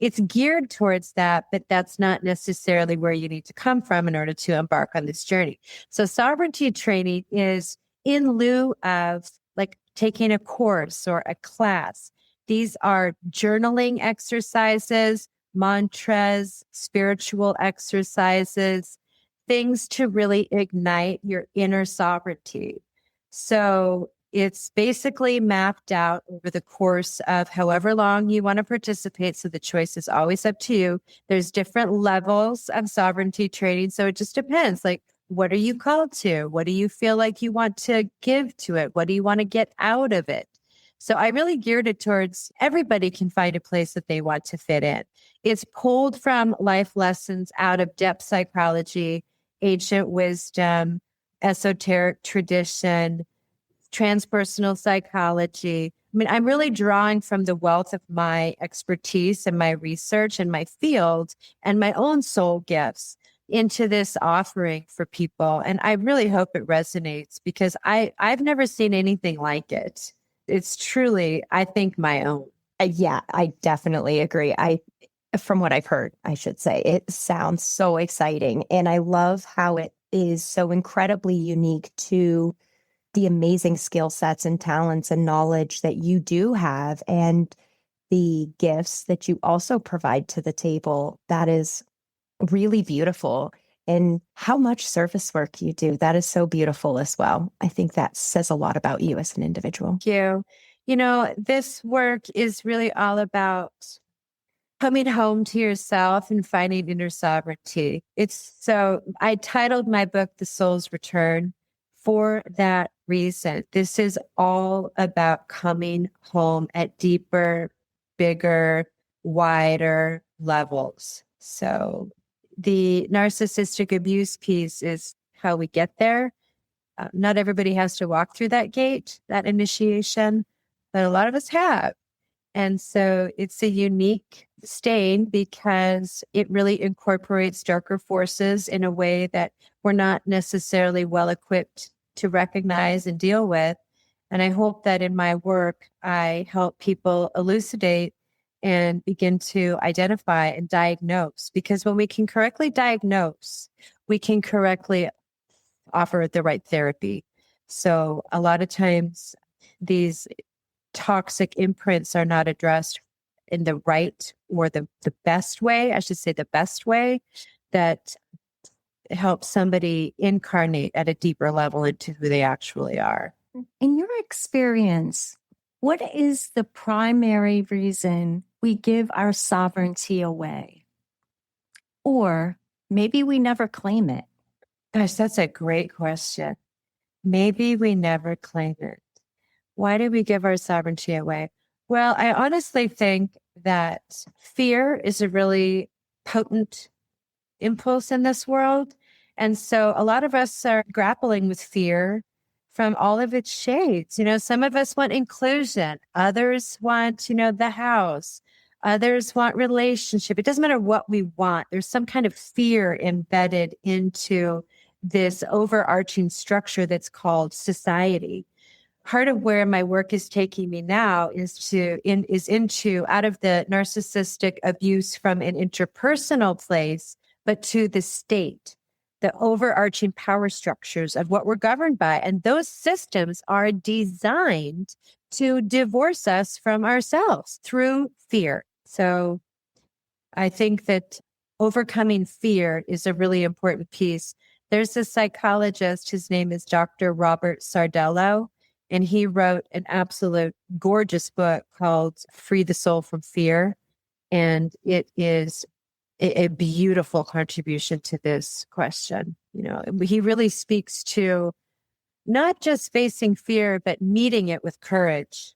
It's geared towards that, but that's not necessarily where you need to come from in order to embark on this journey. So sovereignty training is in lieu of like taking a course or a class. These are journaling exercises, mantras, spiritual exercises, things to really ignite your inner sovereignty. So it's basically mapped out over the course of however long you want to participate. So the choice is always up to you. There's different levels of sovereignty training. So it just depends. Like, what are you called to? What do you feel like you want to give to it? What do you want to get out of it? So I really geared it towards everybody can find a place that they want to fit in. It's pulled from life lessons out of depth psychology, ancient wisdom, esoteric tradition, transpersonal psychology. I mean, I'm really drawing from the wealth of my expertise and my research and my field and my own soul gifts into this offering for people. And I really hope it resonates because I've never seen anything like it. It's truly, I think, my own. Yeah, I definitely agree. From what I've heard, I should say, it sounds so exciting. And I love how it is so incredibly unique to the amazing skill sets and talents and knowledge that you do have and the gifts that you also provide to the table. That is really beautiful. And how much service work you do. That is so beautiful as well. I think that says a lot about you as an individual. Thank you. You know, this work is really all about coming home to yourself and finding inner sovereignty. I titled my book, The Soul's Return, for that reason. This is all about coming home at deeper, bigger, wider levels. So the narcissistic abuse piece is how we get there. Not everybody has to walk through that gate, that initiation, but a lot of us have. And so it's a unique stain because it really incorporates darker forces in a way that we're not necessarily well equipped to recognize and deal with. And I hope that in my work, I help people elucidate and begin to identify and diagnose. Because when we can correctly diagnose, we can correctly offer the right therapy. So a lot of times these toxic imprints are not addressed in the right or the best way, I should say the best way that helps somebody incarnate at a deeper level into who they actually are. In your experience, what is the primary reason we give our sovereignty away? Or maybe we never claim it. Gosh, that's a great question. Maybe we never claim it. Why do we give our sovereignty away? Well, I honestly think that fear is a really potent impulse in this world. And so a lot of us are grappling with fear from all of its shades. You know, some of us want inclusion. Others want, the house. Others want relationship. It doesn't matter what we want. There's some kind of fear embedded into this overarching structure that's called society. Part of where my work is taking me now is into out of the narcissistic abuse from an interpersonal place, but to the state the overarching power structures of what we're governed by. And those systems are designed to divorce us from ourselves through fear. So I think that overcoming fear is a really important piece. There's a psychologist, his name is Dr. Robert Sardello, and he wrote an absolute gorgeous book called Free the Soul from Fear. And it is a beautiful contribution to this question. He really speaks to not just facing fear, but meeting it with courage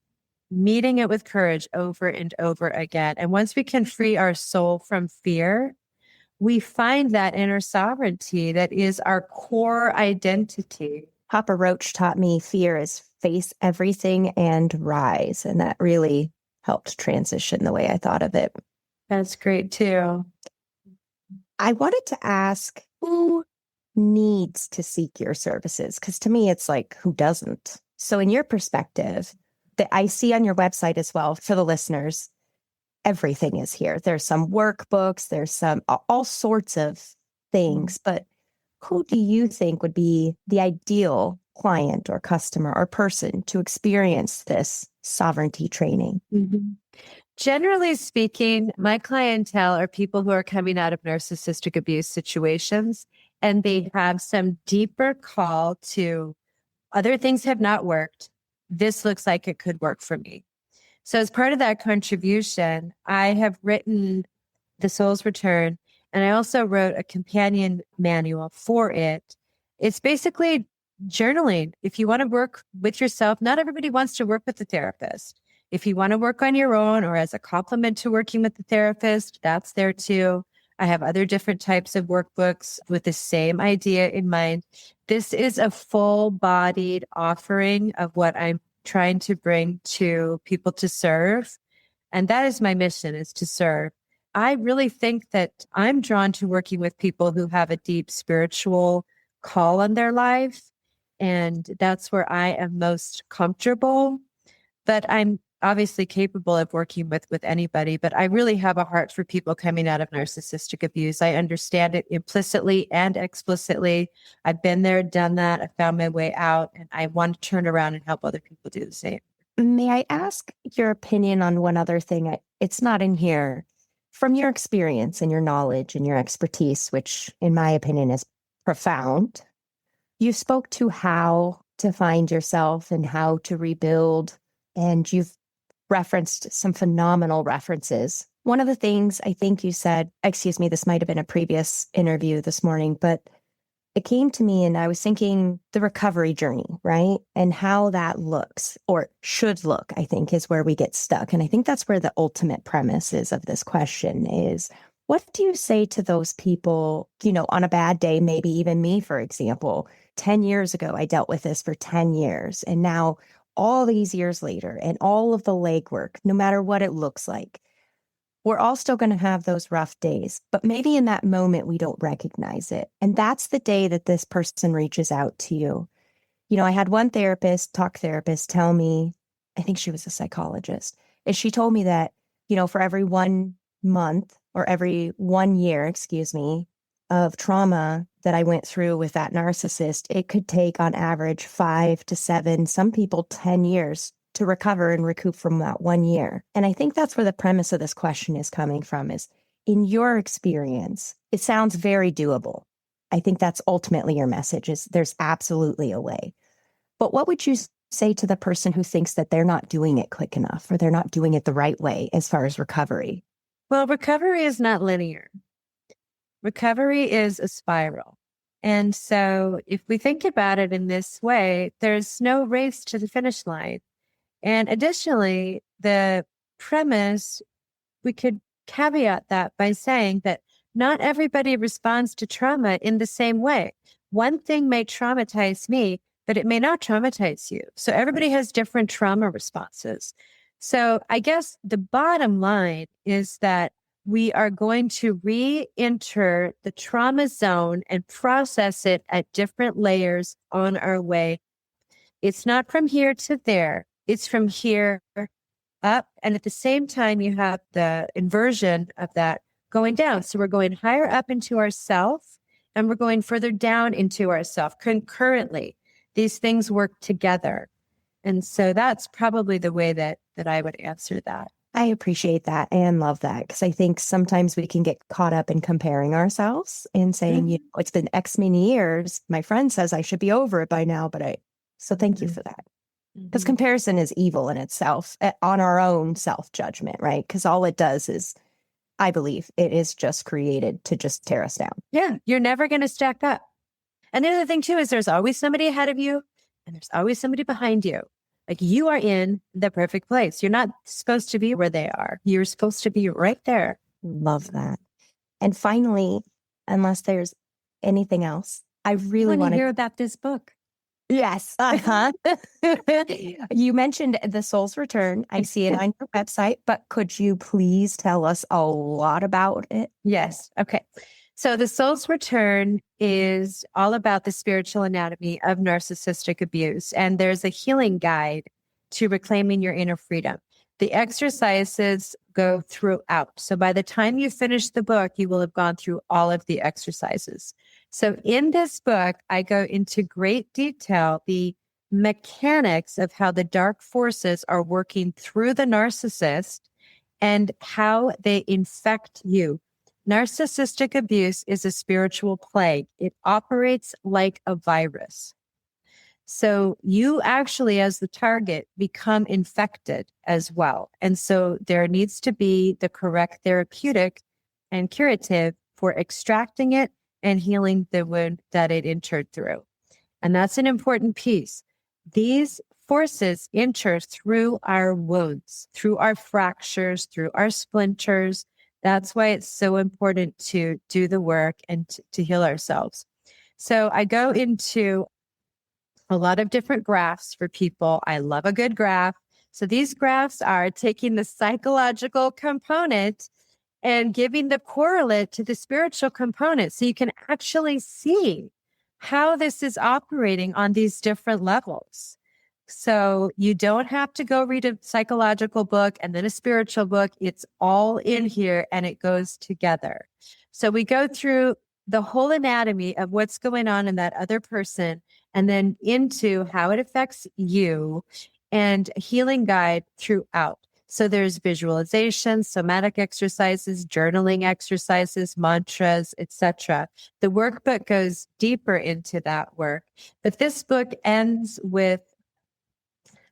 over and over again. And once we can free our soul from fear, we find that inner sovereignty that is our core identity. Papa Roach taught me fear is face everything and rise. And that really helped transition the way I thought of it. That's great too. I wanted to ask, who needs to seek your services? Because to me, it's like, who doesn't? So in your perspective, that I see on your website as well, for the listeners, everything is here. There's some workbooks, there's some all sorts of things, but who do you think would be the ideal client or customer or person to experience this sovereignty training? Mm-hmm. Generally speaking, my clientele are people who are coming out of narcissistic abuse situations, and they have some deeper call to other things have not worked. This looks like it could work for me. So as part of that contribution, I have written The Soul's Return, and I also wrote a companion manual for it. It's basically journaling. If you want to work with yourself, not everybody wants to work with a therapist. If you want to work on your own or as a complement to working with the therapist, that's there too. I have other different types of workbooks with the same idea in mind. This is a full-bodied offering of what I'm trying to bring to people to serve. And that is my mission, is to serve. I really think that I'm drawn to working with people who have a deep spiritual call on their life. And that's where I am most comfortable. But I'm obviously capable of working with anybody, but I really have a heart for people coming out of narcissistic abuse. I understand it implicitly and explicitly. I've been there, done that. I found my way out, and I want to turn around and help other people do the same. May I ask your opinion on one other thing? It's not in here. From your experience and your knowledge and your expertise, which in my opinion is profound, you spoke to how to find yourself and how to rebuild, and you've referenced some phenomenal references. One of the things I think you said, this might have been a previous interview this morning, but it came to me and I was thinking the recovery journey, right? And how that looks or should look, I think, is where we get stuck. And I think that's where the ultimate premise is of this question is, what do you say to those people, on a bad day, maybe even me, for example, 10 years ago, I dealt with this for 10 years. And now all these years later and all of the legwork, no matter what it looks like, we're all still going to have those rough days, but maybe in that moment, we don't recognize it. And that's the day that this person reaches out to you. I had one talk therapist tell me, I think she was a psychologist, and she told me that, for every 1 month or every 1 year, of trauma that I went through with that narcissist, it could take on average 5 to 7, some people 10 years to recover and recoup from that 1 year. And I think that's where the premise of this question is coming from is, in your experience, it sounds very doable. I think that's ultimately your message is there's absolutely a way. But what would you say to the person who thinks that they're not doing it quick enough or they're not doing it the right way as far as recovery? Well, recovery is not linear. Recovery is a spiral. And so if we think about it in this way, there's no race to the finish line. And additionally, the premise, we could caveat that by saying that not everybody responds to trauma in the same way. One thing may traumatize me, but it may not traumatize you. So everybody has different trauma responses. So I guess the bottom line is that we are going to re-enter the trauma zone and process it at different layers on our way. It's not from here to there. It's from here up. And at the same time, you have the inversion of that going down. So we're going higher up into ourself and we're going further down into ourself concurrently. These things work together. And so that's probably the way that I would answer that. I appreciate that and love that, because I think sometimes we can get caught up in comparing ourselves and saying, you know, it's been X many years. My friend says I should be over it by now, so thank you for that. Because comparison is evil in itself on our own self-judgment, right? Because all it does is, I believe, it is just created to just tear us down. Yeah, you're never going to stack up. And the other thing too is there's always somebody ahead of you and there's always somebody behind you. Like you are in the perfect place. You're not supposed to be where they are. You're supposed to be right there. Love that. And finally, unless there's anything else, I really want to hear about this book. Yes. Uh-huh. You mentioned The Soul's Return. I see it on your website, but could you please tell us a lot about it? Yes. Okay. So The Soul's Return is all about the spiritual anatomy of narcissistic abuse. And there's a healing guide to reclaiming your inner freedom. The exercises go throughout. So by the time you finish the book, you will have gone through all of the exercises. So in this book, I go into great detail the mechanics of how the dark forces are working through the narcissist and how they infect you. Narcissistic abuse is a spiritual plague. It operates like a virus. So you actually, as the target, become infected as well. And so there needs to be the correct therapeutic and curative for extracting it and healing the wound that it entered through. And that's an important piece. These forces enter through our wounds, through our fractures, through our splinters. That's why it's so important to do the work and to heal ourselves. So I go into a lot of different graphs for people. I love a good graph. So these graphs are taking the psychological component and giving the correlate to the spiritual component. So you can actually see how this is operating on these different levels. So you don't have to go read a psychological book and then a spiritual book. It's all in here and it goes together. So we go through the whole anatomy of what's going on in that other person and then into how it affects you and a healing guide throughout. So there's visualization, somatic exercises, journaling exercises, mantras, etc. The workbook goes deeper into that work. But this book ends with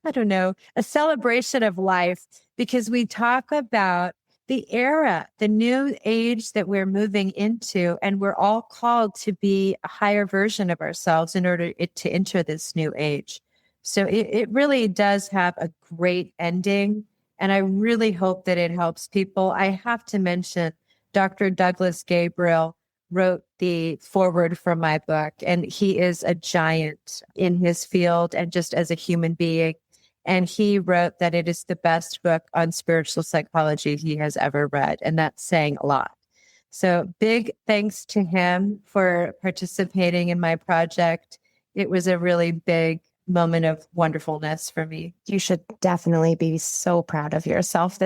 a celebration of life, because we talk about the era, the new age that we're moving into, and we're all called to be a higher version of ourselves in order to enter this new age. So it really does have a great ending, and I really hope that it helps people. I have to mention Dr. Douglas Gabriel wrote the foreword for my book, and he is a giant in his field and just as a human being. And he wrote that it is the best book on spiritual psychology he has ever read. And that's saying a lot. So big thanks to him for participating in my project. It was a really big moment of wonderfulness for me. You should definitely be so proud of yourself.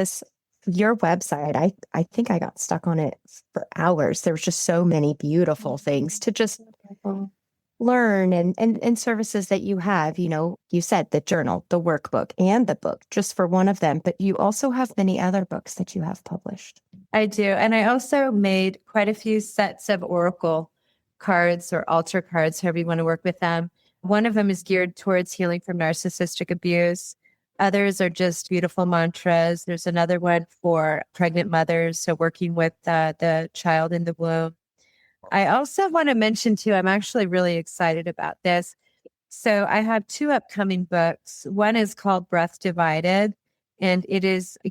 Your website, I think I got stuck on it for hours. There was just so many beautiful things to just learn and services that you have. You know, you said the journal, the workbook, and the book, just for one of them, but you also have many other books that you have published. I do. And I also made quite a few sets of oracle cards or altar cards, however you want to work with them. One of them is geared towards healing from narcissistic abuse. Others are just beautiful mantras. There's another one for pregnant mothers, so working with the child in the womb. I also want to mention too, I'm actually really excited about this. So I have 2 upcoming books. One is called Breath Divided, and it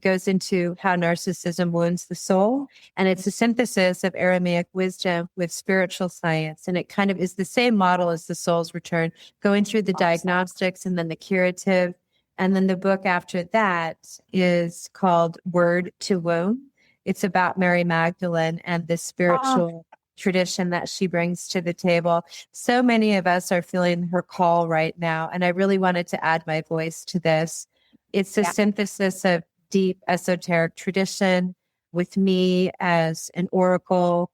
goes into how narcissism wounds the soul. And it's a synthesis of Aramaic wisdom with spiritual science. And it kind of is the same model as The Soul's Return, going through the diagnostics and then the curative. And then the book after that is called Word to Womb. It's about Mary Magdalene and the spiritual tradition that she brings to the table. So many of us are feeling her call right now. And I really wanted to add my voice to this. It's a synthesis of deep esoteric tradition with me as an oracle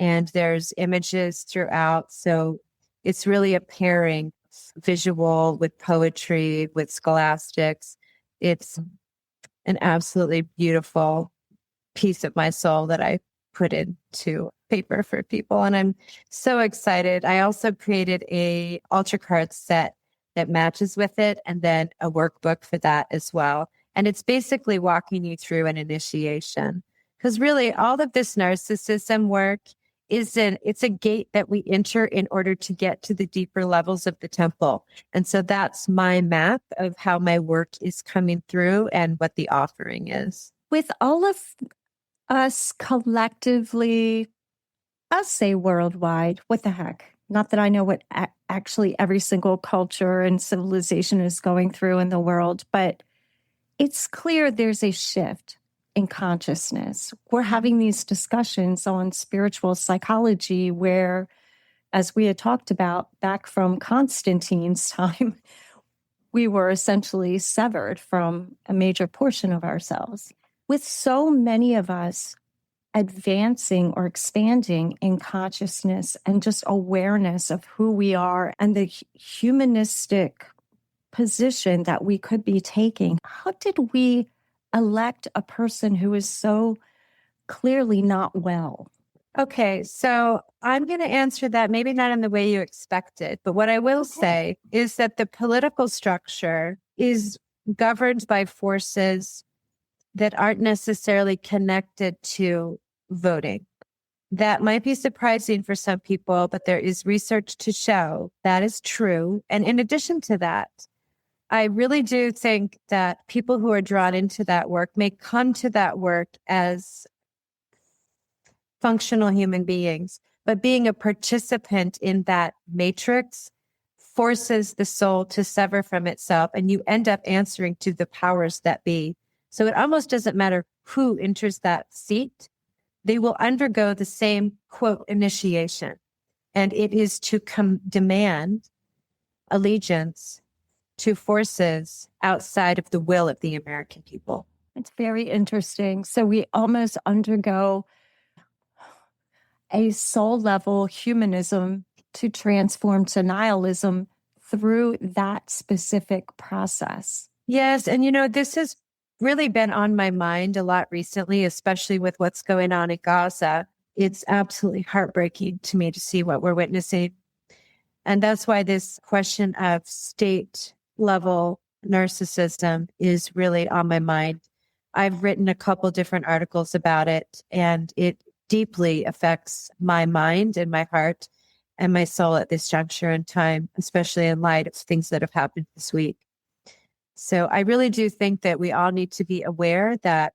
and there's images throughout. So it's really a pairing, visual with poetry, with scholastics. It's an absolutely beautiful piece of my soul that I put into paper for people. And I'm so excited. I also created a altar card set that matches with it, and then a workbook for that as well. And it's basically walking you through an initiation. Because really all of this narcissism work it's a gate that we enter in order to get to the deeper levels of the temple. And so that's my map of how my work is coming through and what the offering is. With all of us collectively, I'll say worldwide, what the heck? Not that I know what actually every single culture and civilization is going through in the world, but it's clear there's a shift in consciousness. We're having these discussions on spiritual psychology where, as we had talked about back from Constantine's time, we were essentially severed from a major portion of ourselves. With so many of us advancing or expanding in consciousness and just awareness of who we are and the humanistic position that we could be taking, how did we elect a person who is so clearly not well? Okay, so I'm going to answer that maybe not in the way you expected, but what I will say is that the political structure is governed by forces that aren't necessarily connected to voting. That might be surprising for some people, but there is research to show that is true. And in addition to that, I really do think that people who are drawn into that work may come to that work as functional human beings, but being a participant in that matrix forces the soul to sever from itself, and you end up answering to the powers that be. So it almost doesn't matter who enters that seat. They will undergo the same, quote, initiation. And it is to demand allegiance to forces outside of the will of the American people. It's very interesting. So we almost undergo a soul level humanism to transform to nihilism through that specific process. Yes. And, this has really been on my mind a lot recently, especially with what's going on in Gaza. It's absolutely heartbreaking to me to see what we're witnessing. And that's why this question of state level narcissism is really on my mind. I've written a couple different articles about it, and it deeply affects my mind and my heart and my soul at this juncture in time, especially in light of things that have happened this week. So I really do think that we all need to be aware that,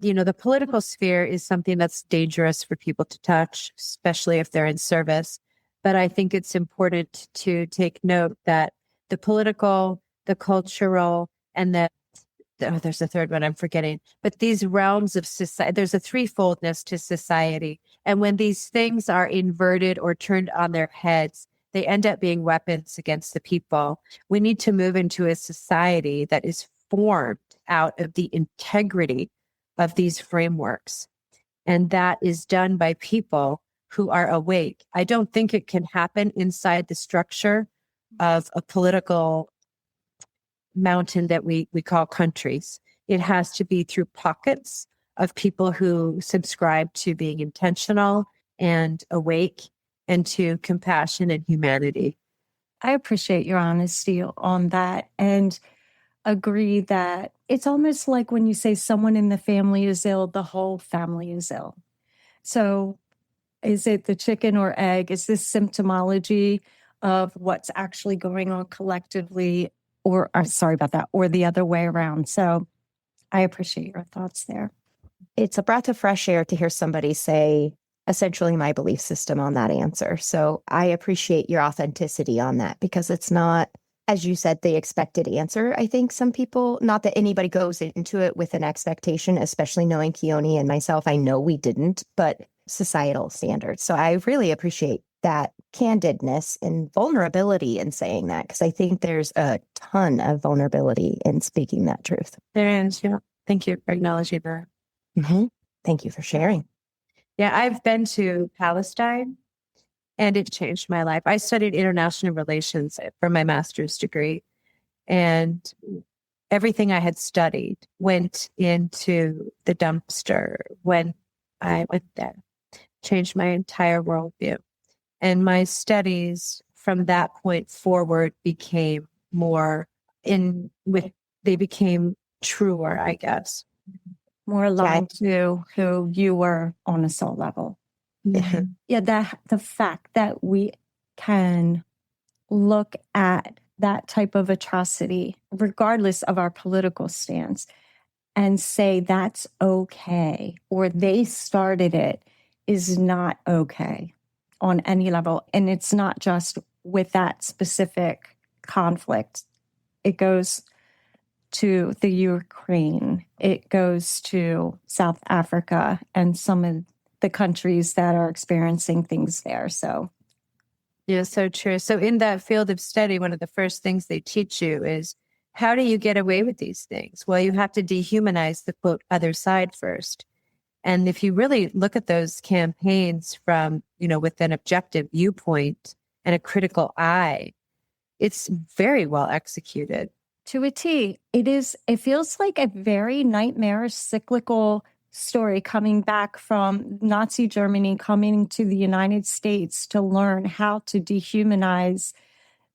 the political sphere is something that's dangerous for people to touch, especially if they're in service. But I think it's important to take note that the political, the cultural, and there's a third one I'm forgetting, but these realms of society, there's a threefoldness to society. And when these things are inverted or turned on their heads, they end up being weapons against the people. We need to move into a society that is formed out of the integrity of these frameworks. And that is done by people who are awake. I don't think it can happen inside the structure of a political mountain that we call countries. It has to be through pockets of people who subscribe to being intentional and awake and to compassion and humanity. I appreciate your honesty on that and agree that it's almost like when you say someone in the family is ill, the whole family is ill. So is it the chicken or egg? Is this symptomology of what's actually going on collectively? Or sorry about that, or the other way around. So I appreciate your thoughts there. It's a breath of fresh air to hear somebody say essentially my belief system on that answer. So I appreciate your authenticity on that, because it's not, as you said, the expected answer. I think some people, not that anybody goes into it with an expectation, especially knowing Chione and myself, I know we didn't, but societal standards. So I really appreciate that candidness and vulnerability in saying that, because I think there's a ton of vulnerability in speaking that truth. There is, yeah. Thank you for acknowledging that. Mm-hmm. Thank you for sharing. Yeah, I've been to Palestine and it changed my life. I studied international relations for my master's degree, and everything I had studied went into the dumpster when I went there. Changed my entire worldview. And my studies from that point forward became they became truer, I guess. More aligned to who you were on a soul level. Mm-hmm. Yeah, the fact that we can look at that type of atrocity, regardless of our political stance, and say that's okay, or they started it, is not okay on any level. And it's not just with that specific conflict. It goes to the Ukraine. It goes to South Africa and some of the countries that are experiencing things there. So, yeah, so true. So in that field of study, one of the first things they teach you is, how do you get away with these things? Well, you have to dehumanize the quote other side first. And if you really look at those campaigns from, with an objective viewpoint and a critical eye, it's very well executed. To a T, it feels like a very nightmarish cyclical story coming back from Nazi Germany, coming to the United States to learn how to dehumanize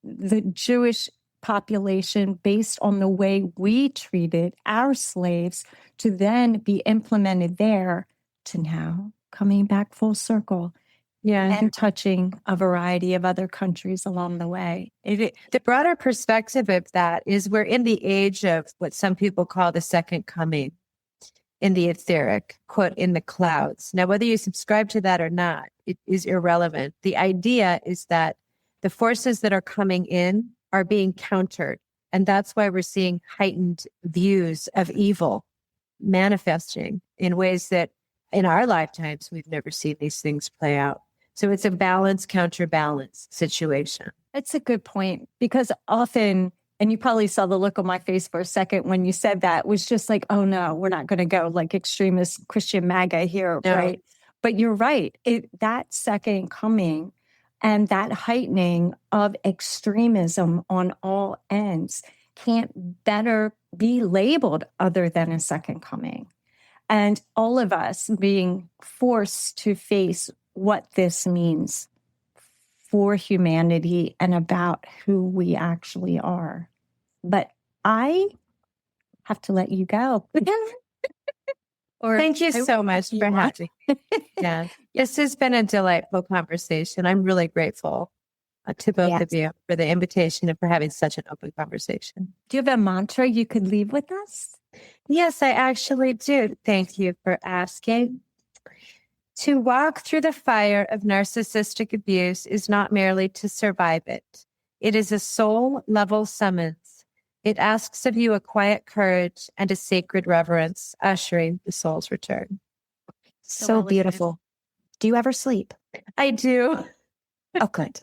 the Jewish population based on the way we treated our slaves, to then be implemented there, to now coming back full circle. Yeah. And touching a variety of other countries along the way. The broader perspective of that is we're in the age of what some people call the second coming, in the etheric, quote, in the clouds. Now, whether you subscribe to that or not, it is irrelevant. The idea is that the forces that are coming in are being countered. And that's why we're seeing heightened views of evil manifesting in ways that in our lifetimes, we've never seen these things play out. So it's a balance, counterbalance situation. That's a good point, because often, and you probably saw the look on my face for a second when you said that, was just like, oh no, we're not going to go like extremist Christian MAGA here, no. Right? But you're right. That second coming and that heightening of extremism on all ends can't better be labeled other than a second coming. And all of us being forced to face what this means for humanity and about who we actually are. But I have to let you go. Thank you so much for having me. Yeah. This has been a delightful conversation. I'm really grateful to both of you for the invitation and for having such an open conversation. Do you have a mantra you could leave with us? Yes, I actually do. Thank you for asking. To walk through the fire of narcissistic abuse is not merely to survive it. It is a soul-level summons. It asks of you a quiet courage and a sacred reverence, ushering the soul's return. So beautiful. Do you ever sleep? I do. Oh, good.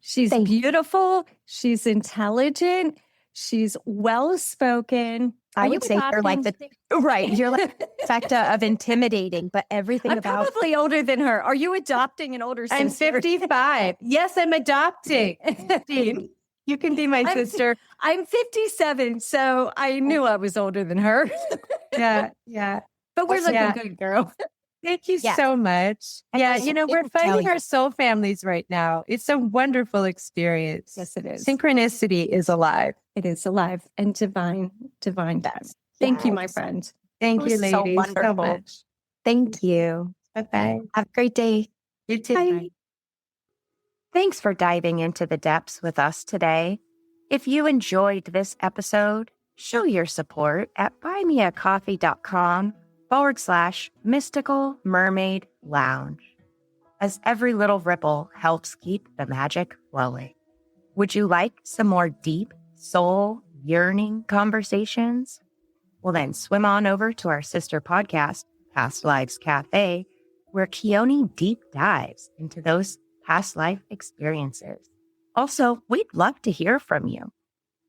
She's beautiful. She's intelligent. She's well-spoken. I would say you're like right. You're like the trifecta of intimidating, but everything I'm probably older than her. Are you adopting an older sister? I'm 55. Yes, I'm adopting. You can be my sister. I'm 57, so I knew I was older than her. Yeah. But we're looking good, girl. Thank you so much. We're finding our soul families right now. It's a wonderful experience. Yes, it is. Synchronicity is alive. It is alive and divine best. Thank you, my friend. Thank you, ladies. So wonderful. So much. Thank you. Bye-bye. Have a great day. You too. Bye. Thanks for diving into the depths with us today. If you enjoyed this episode, show your support at buymeacoffee.com/Mystical Mermaid Lounge, as every little ripple helps keep the magic flowing. Would you like some more deep, soul yearning conversations? Well, then swim on over to our sister podcast, Past Lives Cafe, where Chione deep dives into those past life experiences. Also, we'd love to hear from you.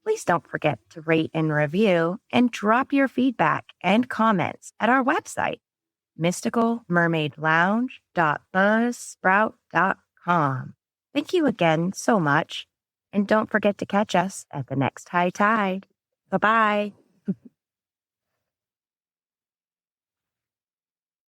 Please don't forget to rate and review and drop your feedback and comments at our website, mysticalmermaidlounge.buzzsprout.com. Thank you again so much. And don't forget to catch us at the next high tide. Bye-bye.